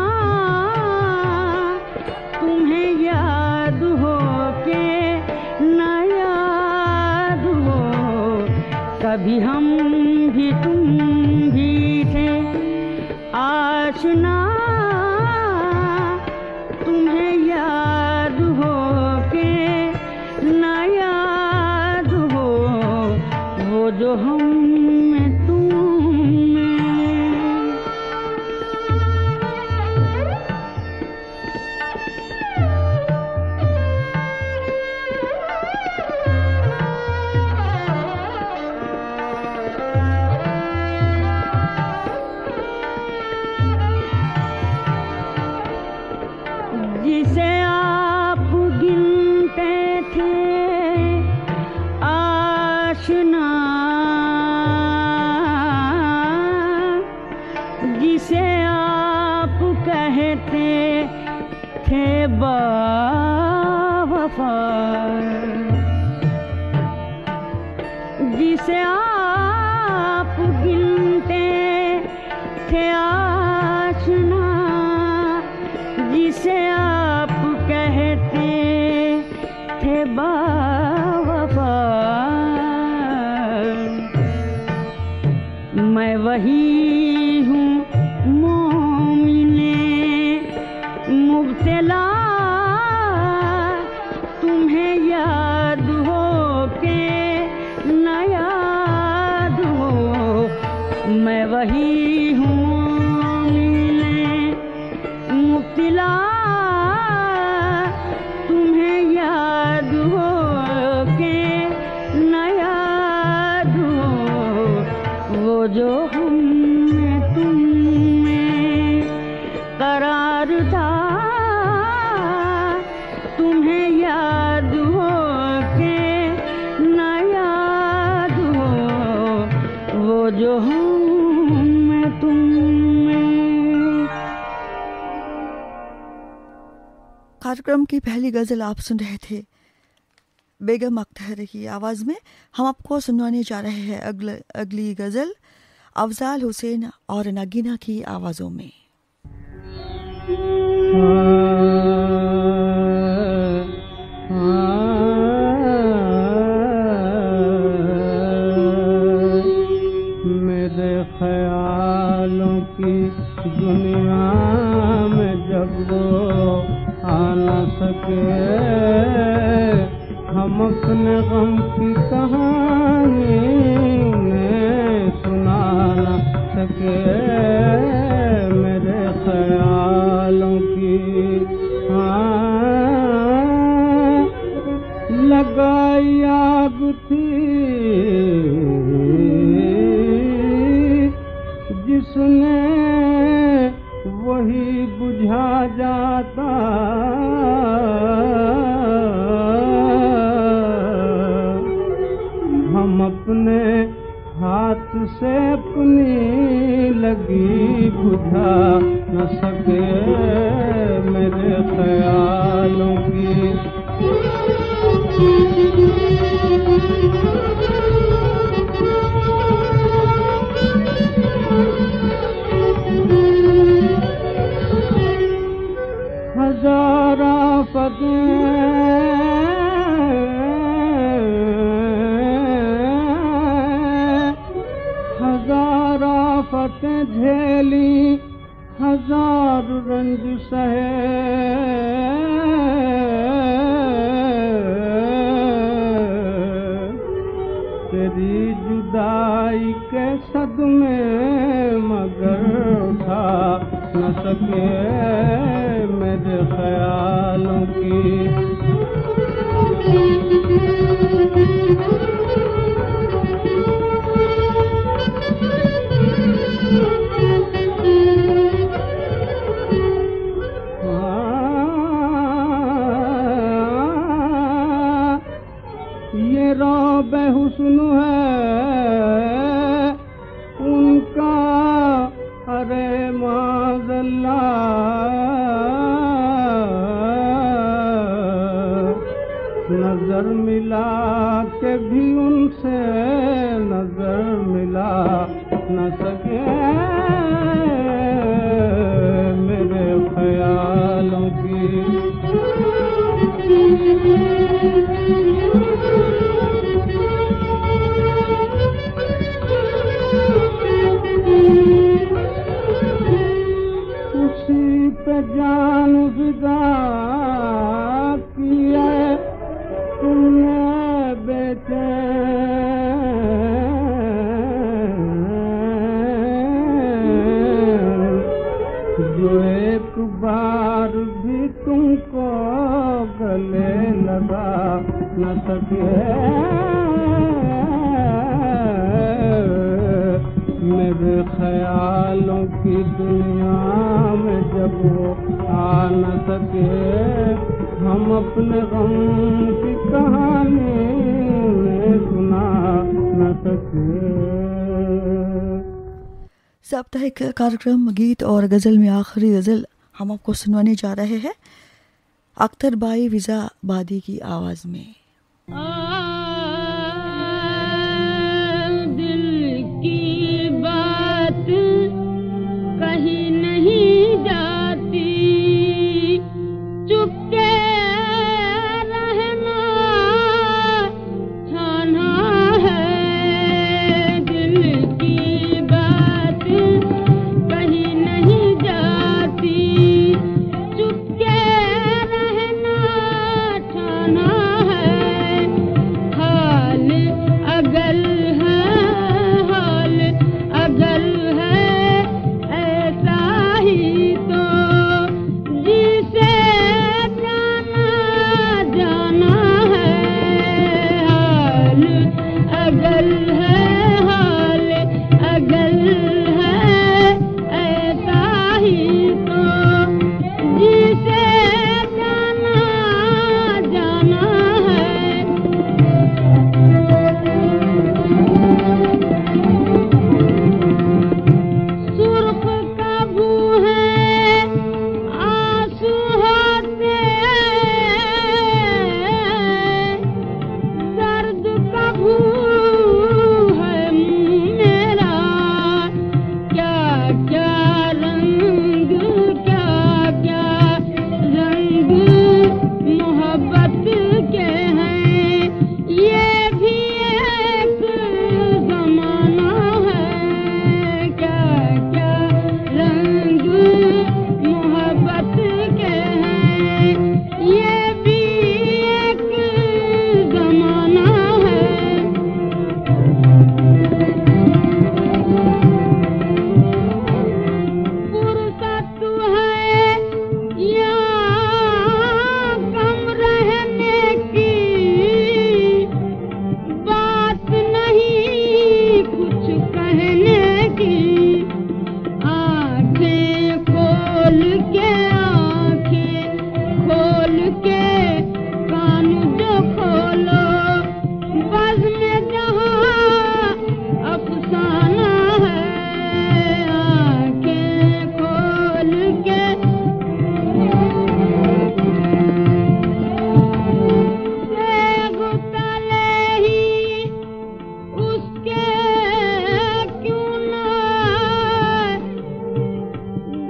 तुम्हें याद हो के न याद हो, कभी हम भी तुम भी थे आशना, तुम्हें याद हो के न याद हो, वो जो हम में तुम में। जिसे आप गिनते थे आशना, जिसे आप कहते थे बावफा, जिसे आप गिनते थे आशना, जिसे आप कहते थे बावफा, मैं वही हूँ मोमिने मुब्तला, तुम्हें याद हो के न याद हो, मैं वही हूँ मोमिने मुब्तला, तुम्हें याद हो के न याद हो, वो जो हम में तुम में करार था, तुम्हें याद हो के न याद हो, वो जो हम में तुम में। कार्यक्रम की पहली गज़ल आप सुन रहे थे बेगम अख्तर की आवाज़ में। हम आपको सुनवाने जा रहे हैं अगली गज़ल अफजाल हुसैन और नगीना की आवाज़ों में। मेरे ख्यालों की दुनिया में जब वो आ न सके, हम अपने गम की कहानी सुना न सके, मेरे ख्यालों की लगाई आग थी, जिसने वही बुझा जाता, हम अपने हाथ से अपनी लगी बुझा न सके, मेरे ख्यालों की हजारा फतेह झेली, हजार रंज सहे, तेरी जुदाई के सदमे मगर उठा न सके, मेरे ख्यालों की बेहुस्न है उनका, अरे माज़ल्ला नजर मिला के भी उनसे नजर मिला न सके मेरे ख्यालों की। उसी पे जान फिदा किया तुमने बेचैन, जो एक बार भी तुमको गले लगा न सके मेरे ख्यालों की दुनिया में जब वो आ न सके, हम अपने गम की कहानी सुना न सके। साप्ताहिक कार्यक्रम गीत और गज़ल में आखिरी गज़ल हम आपको सुनवाने जा रहे हैं अख्तर बाई विज़ा बादी की आवाज़ में। दिल की बात कहीं नहीं जाती, चुपके रहना ठाना है। दिल की बात कहीं नहीं जाती, चुपके रहना ठाना है। हाल अगर है, हाल अगर है ऐसा ही तो जिसे जाना जाना है। हाल अगर है, हाल अगर है ऐसा ही तो जिसे जाना जाना है। सुर्ख काबू है आंसू होते, दर्द काबू है मेरा। क्या क्या रंग, क्या क्या रंग मोहब्बत के हैं, ये भी एक ज़माना है। क्या क्या रंग मोहब्बत के हैं, ये भी एक ज़माना है। फुर्सत है या कम रहने की, बात नहीं कुछ कहने की। आंखें खोल के, आंखें खोल के कान जो खोलो, बज़्म जहाँ अफसाना है। आंखें खोल के देख तले ही उसके क्यों ना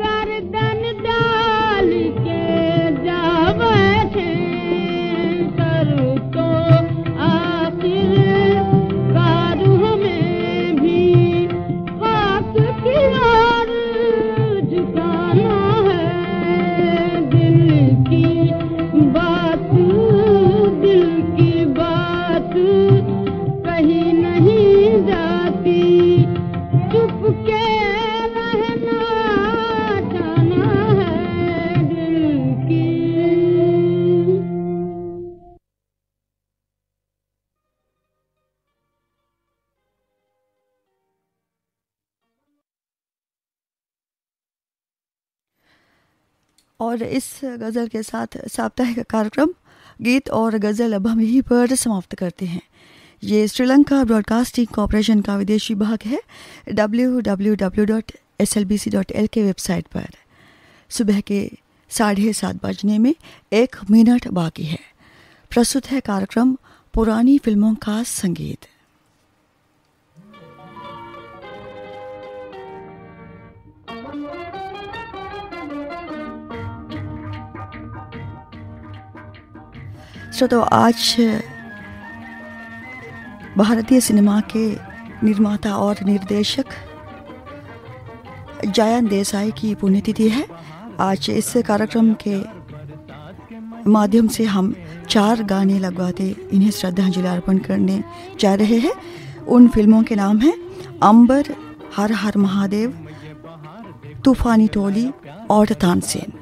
गर्दन डाल के जा बैठे। सर तो आखिर कार हमें भी खाक की ओर झुकाना है। दिल की बात, दिल की बात कहीं नहीं जाती, चुपके रहना ठाना है। दिल की और इस गज़ल के साथ साप्ताहिक कार्यक्रम गीत और गज़ल अब हम यहीं पर समाप्त करते हैं। ये श्रीलंका ब्रॉडकास्टिंग कॉरपोरेशन का विदेशी विभाग है www.slbc.lk वेबसाइट पर। सुबह के 7:30 बजने में 1 मिनट बाकी है। प्रस्तुत है कार्यक्रम पुरानी फिल्मों का संगीत। श्रोताओ, आज भारतीय सिनेमा के निर्माता और निर्देशक जयंत देसाई की पुण्यतिथि है। आज इस कार्यक्रम के माध्यम से हम 4 गाने लगवाते इन्हें श्रद्धांजलि अर्पण करने जा रहे हैं। उन फिल्मों के नाम हैं अंबर, हर हर महादेव, तूफानी टोली और तानसेन।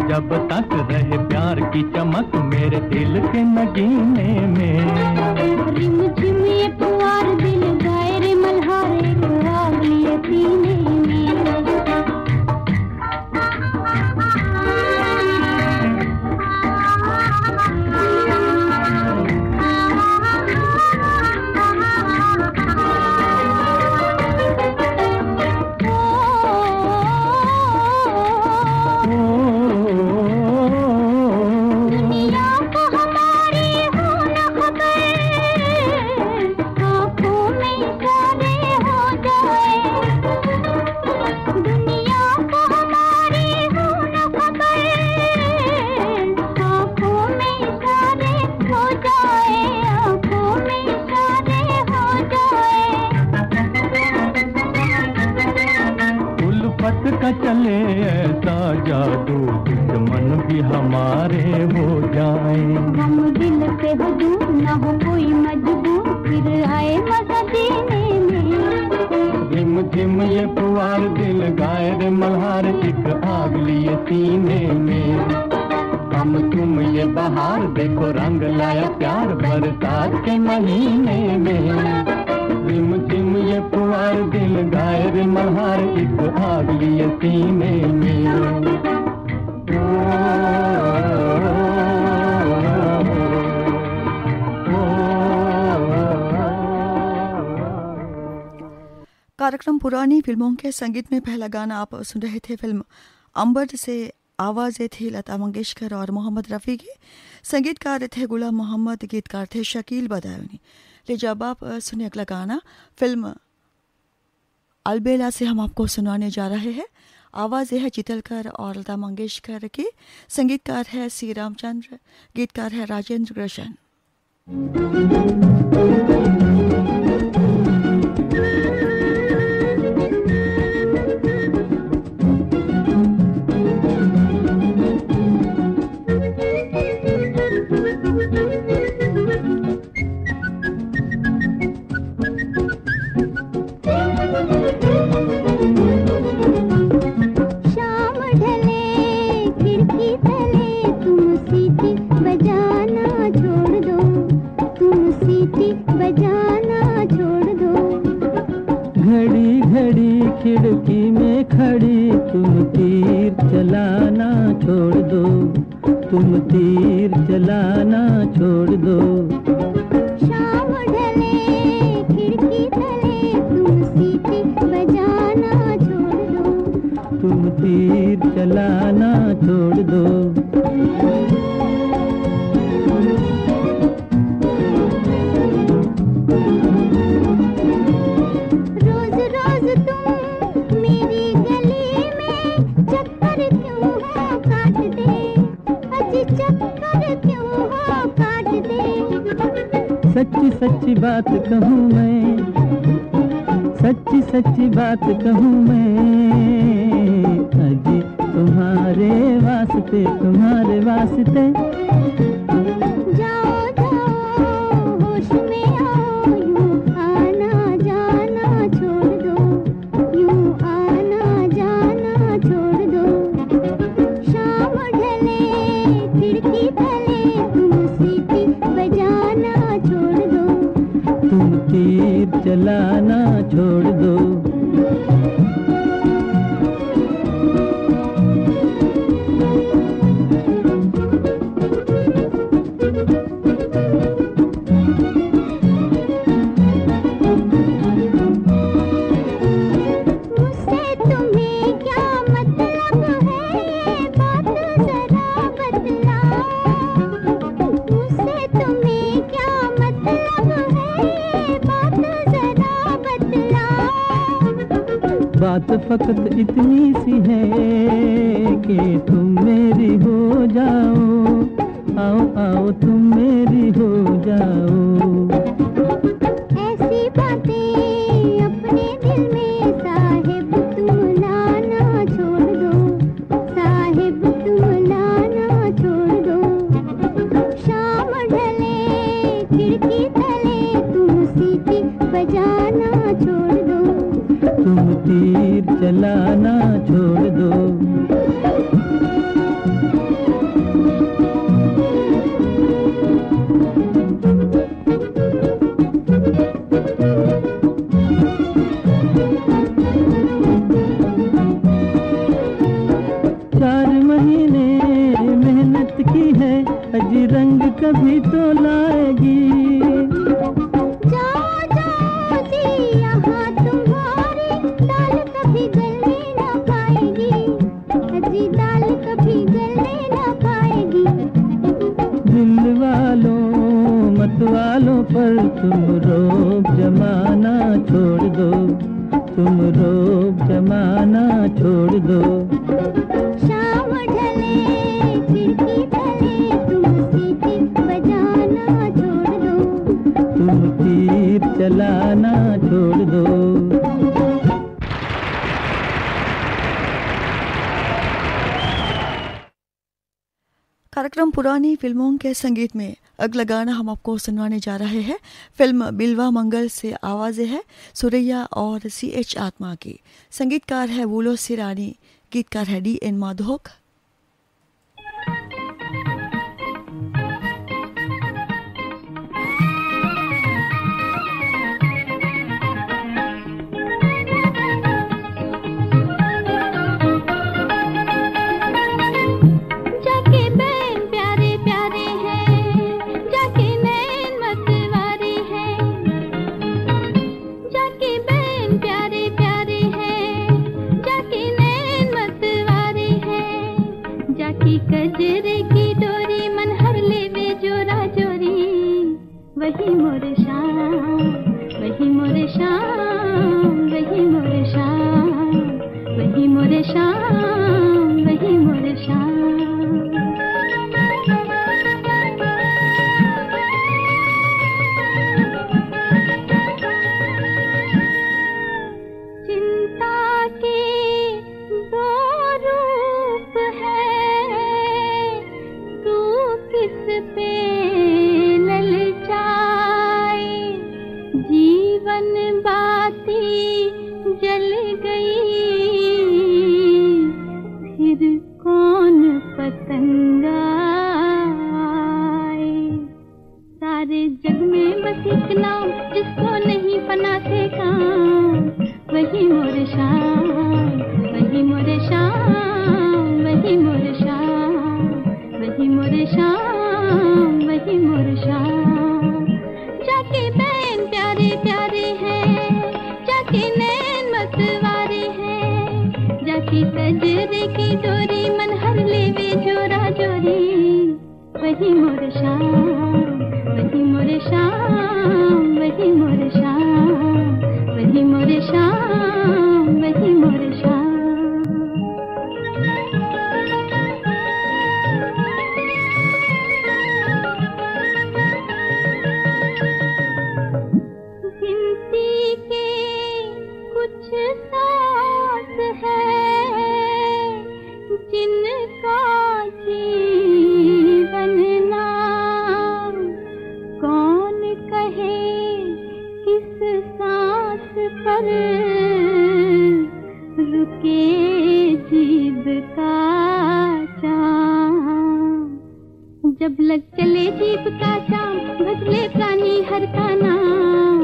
जब तक रहे प्यार की चमक मेरे दिल के नगीने में, रिम झिम ये पुआर दिल गाए रे मल्हारे आग लिए सीने में। चले ऐसा जादू दुश्मन भी हमारे हो जाए। हम दिल से हो दूर न हो कोई मजबूर फिर आए मजा देने में। झिम झिम ये पुआर दिल गाए रे मल्हार एक आग लिए सीने में। हम तुम ये बहार देखो रंग लाया प्यार बरसात के महीने में। झिम झिम ये पुआर दिल गाए रे मल्हार एक आग लिए सीने में। कार्यक्रम पुरानी फिल्मों के संगीत में पहला गाना आप सुन रहे थे फिल्म अंबर से। आवाज़ें थी लता मंगेशकर और मोहम्मद रफ़ी की। संगीतकार थे गुलाम मोहम्मद, गीतकार थे शकील बदायूनी। ले जब आप सुने अगला गाना फिल्म अलबेला से हम आपको सुनाने जा रहे हैं। आवाज़ें है चितलकर और लता मंगेशकर की। संगीतकार है सी रामचंद्र, गीतकार है राजेंद्र कृष्ण। खिड़की में खड़ी तुम तीर चलाना छोड़ दो, तुम तीर चलाना छोड़ दो। शाम ढले खिड़की तले तुम सीटी बजाना छोड़ दो, तुम तीर चलाना छोड़ दो। सच्ची सच्ची बात कहूँ मैं, सच्ची सच्ची बात कहूँ मैं, अजी तुम्हारे वास्ते, तुम्हारे वास्ते। जाओ जाओ होश में आओ, यूं आना जाना छोड़ दो, यूं आना जाना छोड़ दो। शाम ढले खिड़की तले तुम सीटी बजाना छोड़ दो, तुम तीर चलाना छोड़ दो। बात फकत इतनी सी है कि तुम मेरी हो जाओ, आओ आओ तुम मेरी हो जाओ। ऐसी बातें अपने दिल में साहिब तुम लाना छोड़ दो, साहिब तुम लाना छोड़ दो। शाम ढले खिड़की तले तुम सीटी बजाना छोड़ दो, तुम तीर चलाना छोड़ दो। चार महीने मेहनत की है, अजी रंग कभी तो लाएगी। वालों पर तुम रोब जमाना छोड़ दो, तुम रोब जमाना छोड़ दो। शाम ढले खिड़की तले तुम सीटी बजाना छोड़ दो, तुम तीर चलाना छोड़ दो। कार्यक्रम पुरानी फिल्मों के संगीत में अगला गाना हम आपको सुनवाने जा रहे हैं। फिल्म बिल्वा मंगल से आवाज़ें है सुरैया और CH आत्मा की। संगीतकार है वूलो सिरानी, गीतकार है DN माधोक। कजरे की डोरी मन हर लेवे जोरा जोरी, वही मोरे शाम, वही मोरे शाम, वही मोरे शाम, वही मोरे शाम, वही मोरे शाम। पर रुके जीभ का चाम, जब लग चले जीभ का चाम, बदले प्राणी हर का नाम,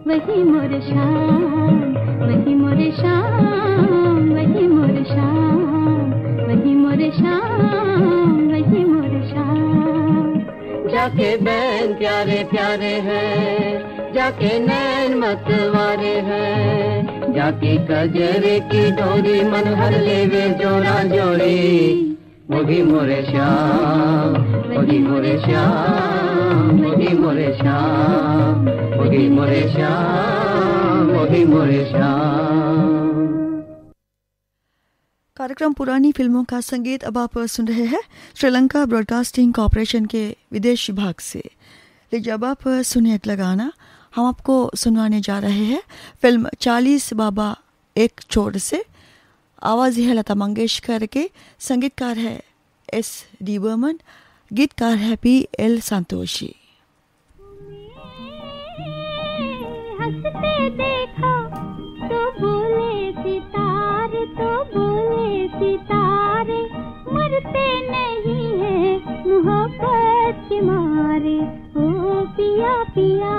वही मोर शाम, वही मोर शाम, वही मोर शाम, वही मोर शाम, वही मोर शाम। जाके बैन प्यारे प्यारे हैं, जाके नैन मतवारे हैं, जाके कजरे की डोरी मन हर लेवे जोड़ा जोड़ी, वही मोरे श्याम, वही मोरे श्याम, वही मोरे श्याम, वही मोरे श्याम, वही मोरे श्याम। कार्यक्रम पुरानी फिल्मों का संगीत अब आप सुन रहे हैं श्रीलंका ब्रॉडकास्टिंग कॉरपोरेशन के विदेश विभाग से। लीजिए अब आप सुनिए अगला गाना। हम आपको सुनवाने जा रहे हैं फिल्म 40 बाबा एक छोड़ से। आवाज़ है लता मंगेशकर के, संगीतकार है S.D. बर्मन, गीतकार है P.L. संतोषी। हंसते देखो तो बोले सितारे, तो बोले सितारे, मरते नहीं है मोहब्बत के मारे, ओ पिया पिया।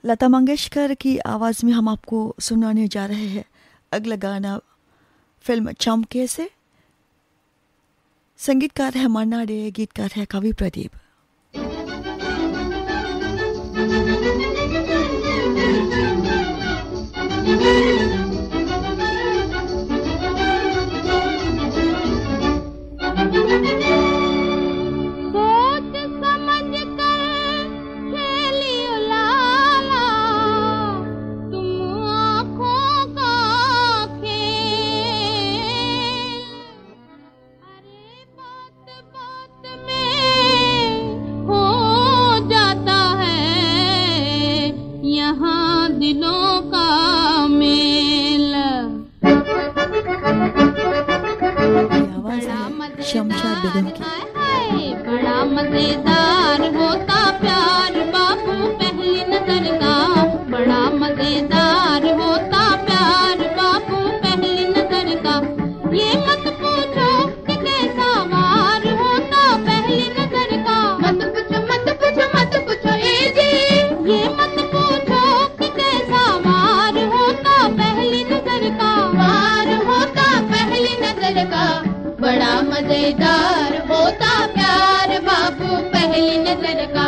लता मंगेशकर की आवाज़ में हम आपको सुनाने जा रहे हैं अगला गाना फिल्म चमके से। संगीतकार है मन्ना डे, गीतकार है कवि प्रदीप। शमशाद बेगम की। बड़ा मजेदार होता प्यार बाबू पहली नजर का, बड़ा मजेदार होता प्यार बाबू पहली नजर का। ये मत पूछो कि कैसा वार होता पहली नजर का, मत पूछो मत पूछो मत पूछो ए जी। ये मत पूछो कि कैसा वार होता पहली नजर का, वार होता पहली नजर का। बड़ा मजेदार होता प्यार बाबू पहली नजर का।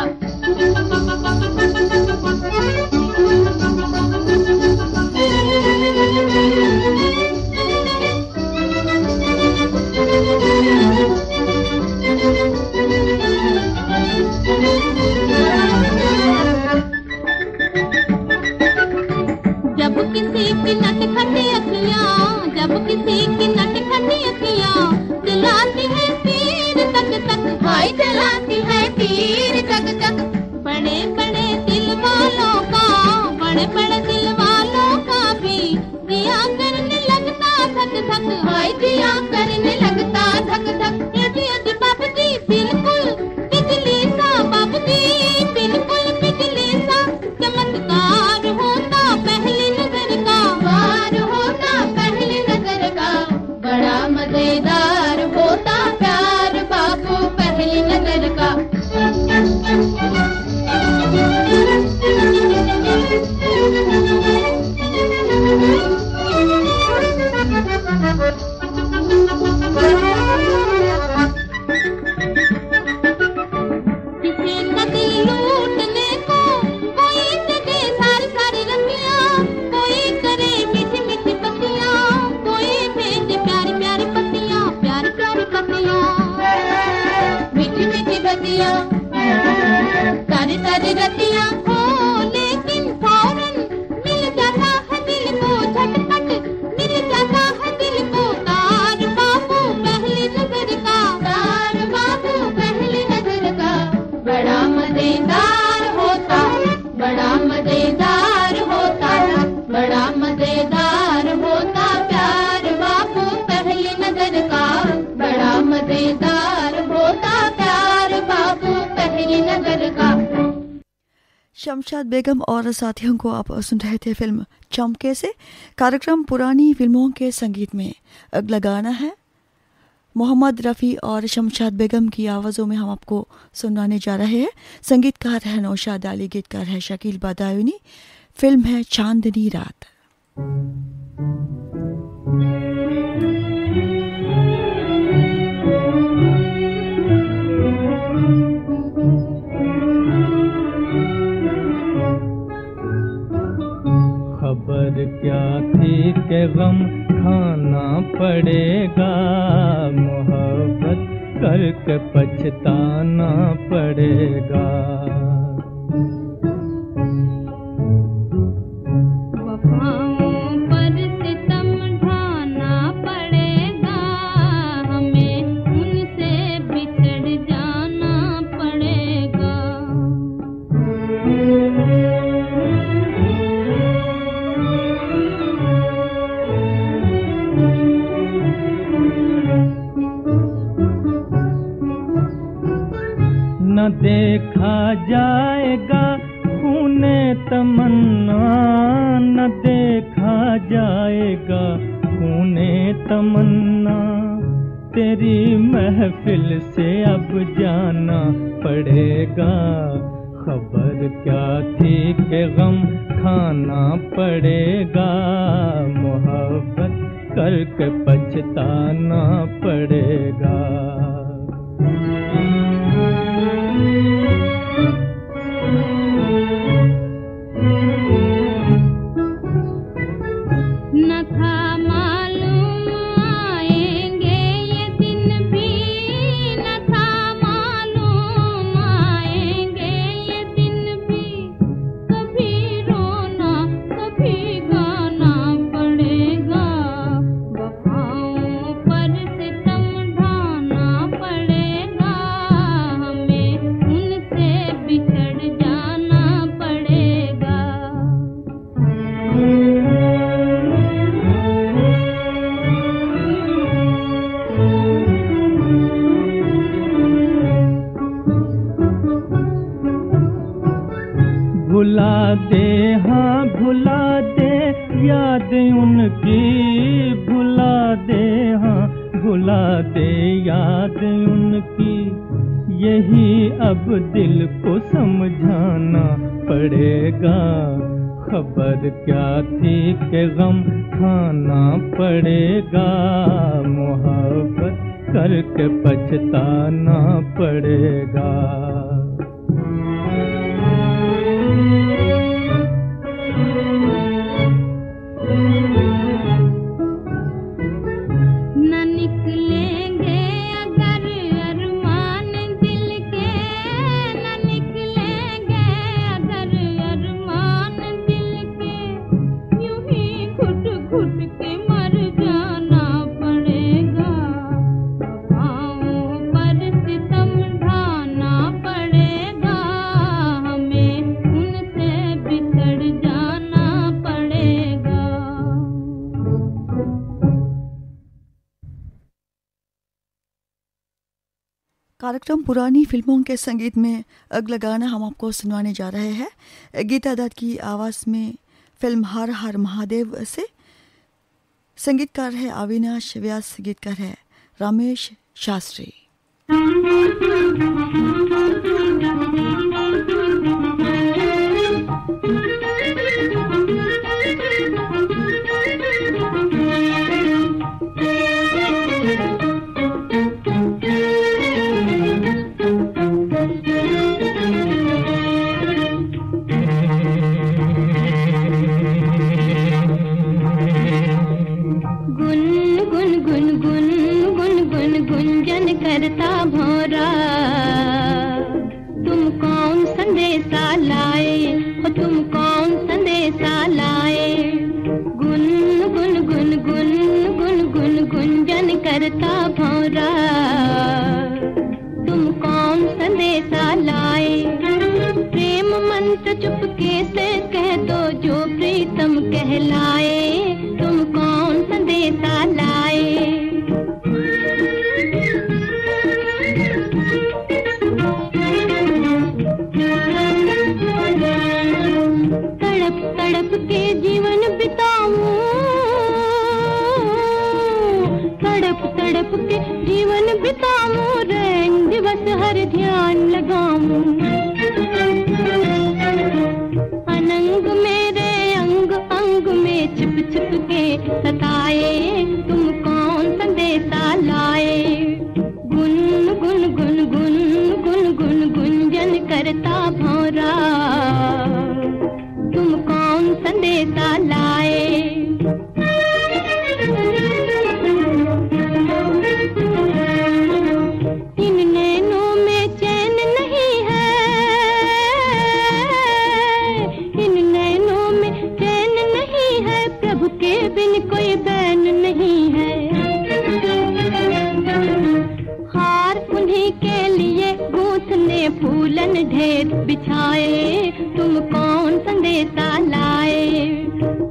जब किसी की नटखटी अखियाँ, जब किसी की नटखटी अखियाँ जलाती है तीर तक तक, हाय जलाती है तीर तक तक। बड़े बड़े दिल वालों का, बड़े बड़े दिल वालों का भी दिया करने लगता धक धक, हाय दिया करने लगता धक धक। यदि बाबू जी बिल्कुल बिजली सा, बाबू जी बिल्कुल बिजली सा। चमत्कार होता पहली नजर का, वार होता पहली नजर का। बड़ा मजेदार होता प्यार बाबू पहली नजर का। किसी का दिल लूटने को कोई जगे सारी सारी रतियाँ, कोई करे मीठी मीठी पत्तियाँ, कोई भेजे प्यारी प्यारी पत्तियाँ, प्यारी प्यारी पत्तियाँ, मीठी मीठी पत्तियाँ, सारी सारी रतियाँ हो। लेकिन फौरन मिल जाता है दिल को झटपट, मिल जाता है दिल को तार बाबू पहली नजर का, तार बाबू पहली नजर का। बड़ा मजेदार होता, बड़ा मजेदार होता, बड़ा मजेदार होता प्यार बाबू पहली नजर का। बड़ा मजेदार होता प्यार बाबू पहली नजर का। शमशाद बेगम और साथियों को आप सुन रहे थे फिल्म चमके से। कार्यक्रम पुरानी फिल्मों के संगीत में अगला गाना है मोहम्मद रफ़ी और शमशाद बेगम की आवाज़ों में हम आपको सुनाने जा रहे हैं। संगीतकार है नौशाद अली, गीतकार है शकील बदायूनी। फिल्म है चांदनी रात। खबर क्या थी कि गम खाना पड़ेगा, मोहब्बत करके पछताना पड़ेगा। वफाओं पर सितम ढाना पड़ेगा, हमें उनसे बिछड़ जाना पड़ेगा। न देखा जाएगा खूने तमन्ना, न देखा जाएगा खूने तमन्ना। तेरी महफिल से अब जाना पड़ेगा। खबर क्या थी कि गम खाना पड़ेगा, मोहब्बत करके पछताना पड़ेगा। न था मालूम आएंगे ये दिन भी, न था मालूम आएंगे ये दिन भी। कभी रोना कभी गाना पड़ेगा, वफाओं पर सितम ढाना पड़ेगा, हमें उनसे बिछड़ जाना पड़ेगा। दे, हाँ भुला दे याद उनकी, यही अब दिल को समझाना पड़ेगा। खबर क्या थी कि गम खाना पड़ेगा, मोहब्बत करके पछताना पड़ेगा। कार्यक्रम पुरानी फिल्मों के संगीत में अगला गाना हम आपको सुनवाने जा रहे हैं गीता दत्त की आवाज़ में, फिल्म हर हर महादेव से। संगीतकार है अविनाश व्यास, गीतकार है रमेश शास्त्री। करता भौरा तुम कौन संदेशा लाए, हो तुम कौन संदेशा लाए। गुन गुन गुन गुन गुन गुन गुंजन करता भौरा तुम कौन संदेशा लाए। प्रेम मंत्र चुपके से कह दो जो प्रीतम कहलाए, तुम कौन संदेशा लाए। तड़प के जीवन बिताऊं, तड़प तड़प के जीवन बिताऊं, रैन दिवस हर ध्यान लगाऊं। अनंग मेरे अंग अंग में छिप छिप के सताए, तुम कौन संदेशा लाए। गुन गुन गुन गुन गुन गुन गुंजन करता भौरा तुम कौन संदेशा लाए। इन नैनों में चैन नहीं है, इन नैनों में चैन नहीं है, प्रभु के बिन कोई बैन नहीं है। हार उन्हीं के लिए गूंथने फूलन ढेर बिछाए, तुम कौन संदेशा लाए।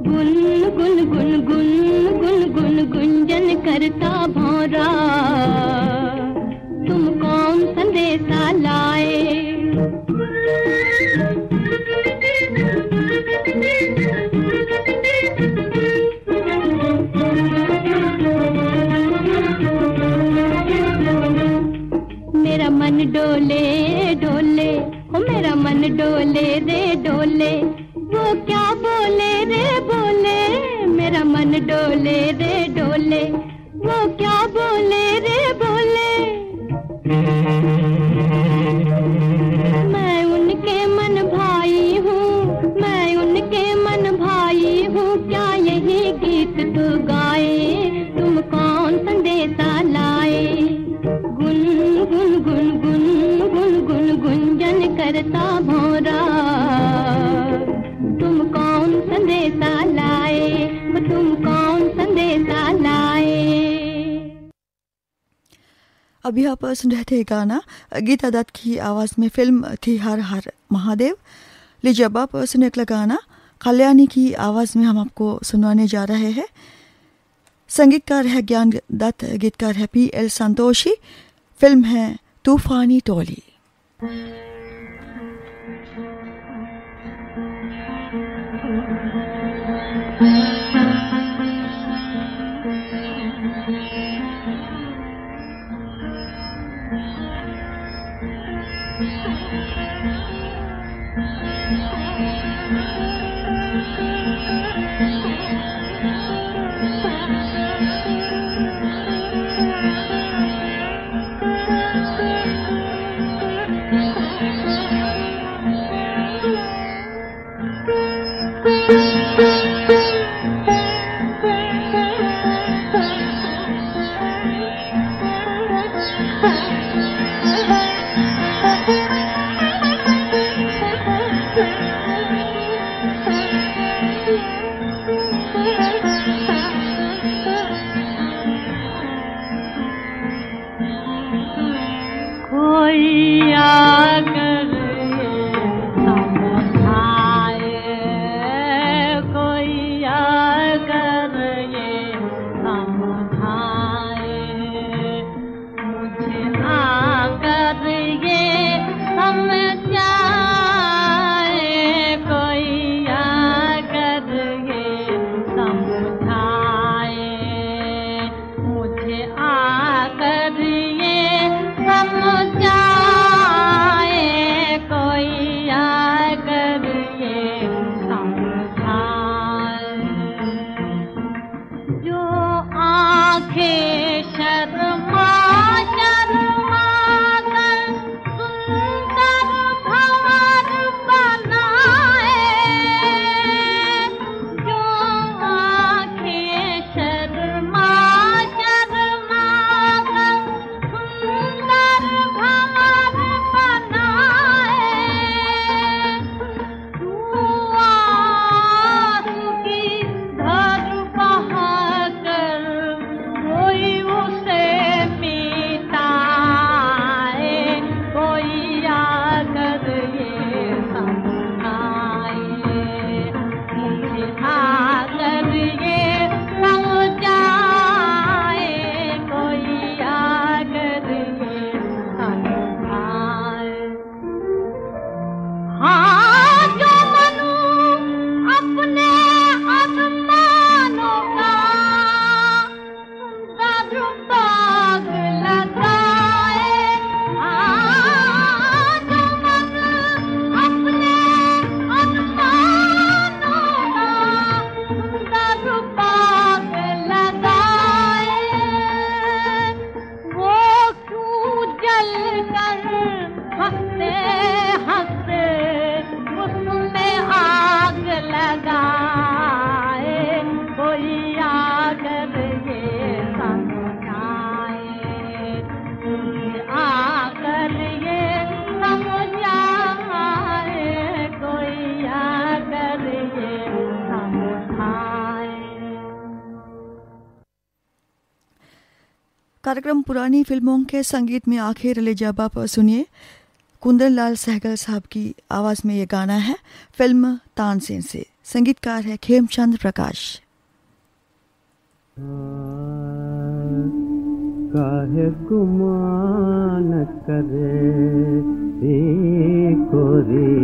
गुन गुन गुन गुन गुन गुन गुंजन करता भौरा तुम कौन संदेशा लाए। मेरा मन डोले डोले, ओ मेरा मन डोले रे डोले, वो क्या बोले रे बोले। मेरा मन डोले रे डोले, वो क्या बोले रे बोले। मैं उनके मन भाई हूँ, मैं उनके मन भाई हूँ, क्या यही गीत तू गाए, तुम कौन संदेशा लाए। गुन गुन गुन गुन गुन गुन गुंजन करता भौरा तुम कौन संदेशा लाए, तुम कौन संदेशा लाए। अभी आप सुन रहे थे गाना गीता दत्त की आवाज़ में, फिल्म थी हर हर महादेव। लीजिए अब आप सुनने का गाना कल्याणी की आवाज़ में हम आपको सुनाने जा रहे हैं। संगीतकार है ज्ञान दत्त, गीतकार है PL संतोषी। फिल्म है तूफानी टोली। कार्यक्रम पुरानी फिल्मों के संगीत में आखिर ले जब आप सुनिए कुंदन लाल सहगल साहब की आवाज़ में ये गाना है फिल्म तानसेन से। संगीतकार है खेमचंद प्रकाश। काहे गुमान करे कोरी,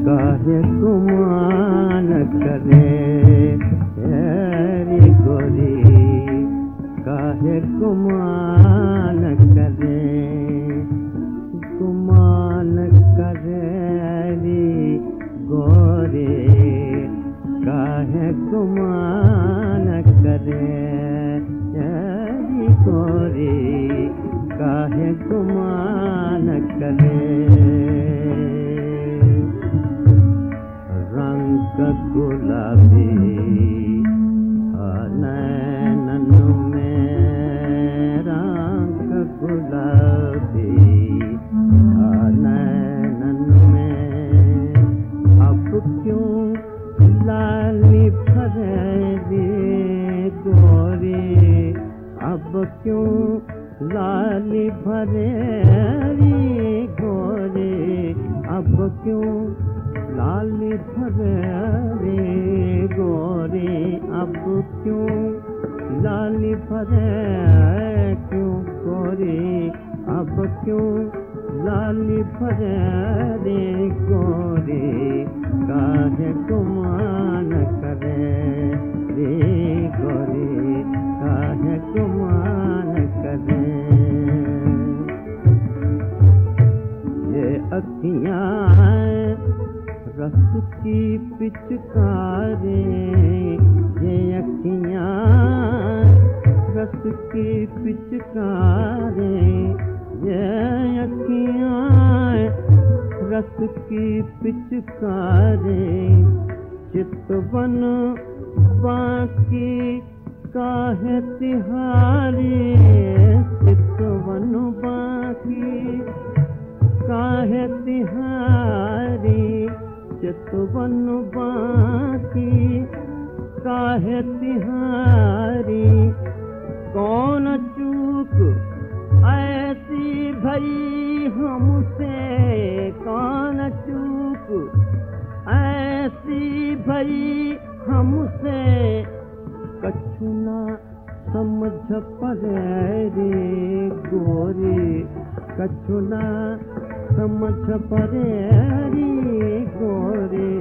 काहे गुमान करे गोरी, काहे गुमान करे, गुमान करे गोरे, काहे गुमान करे गोरे, काहे गुमान करे। रंग गुलाबी नैनन में, रंग गुलाबी नैनन में, अब क्यों लाली भरे गोरी, अब क्यों लाली भरे गोरे, अब क्यों लाली भरे गोरे, अब क्यों लाली भरे क्यों गोरे, अब क्यों लाली भरे गोरे, काहे गुमान करे रे गोरे, गुमान करें। ये अखियाँ रस की पिचकारें, ये अखियाँ रस की पिचकारें, ये अखियाँ रस की पिचकारें। चितवन बाकी काहे तिहारी, चितवन बाकी काहे तिहारी, चितवन बाकी काहे तिहारी। कौन चूक ऐसी भई हमसे, कौन चूक ऐसी भई हमसे, कछु ना समझ पड़े रे गोरी, कछु ना समझ पड़े रे गोरी,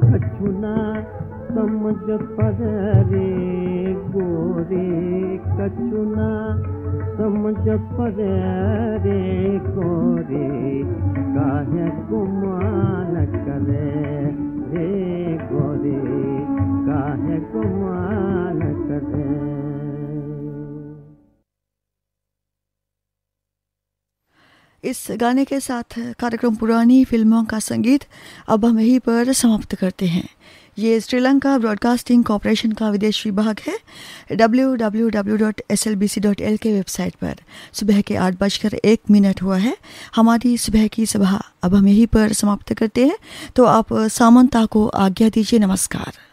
कछु ना समझ पड़े रे गोरी, कछु ना समझ पड़े रे गोरी। काहे गुमान करे रे गोरी, काहे गुमान करे। इस गाने के साथ कार्यक्रम पुरानी फिल्मों का संगीत अब हम यहीं पर समाप्त करते हैं। ये श्रीलंका ब्रॉडकास्टिंग कॉरपोरेशन का विदेश विभाग है। www.slbc.l के वेबसाइट पर सुबह के 8:01 हुआ है। हमारी सुबह की सभा अब हम यहीं पर समाप्त करते हैं। तो आप सामंता को आज्ञा दीजिए। नमस्कार।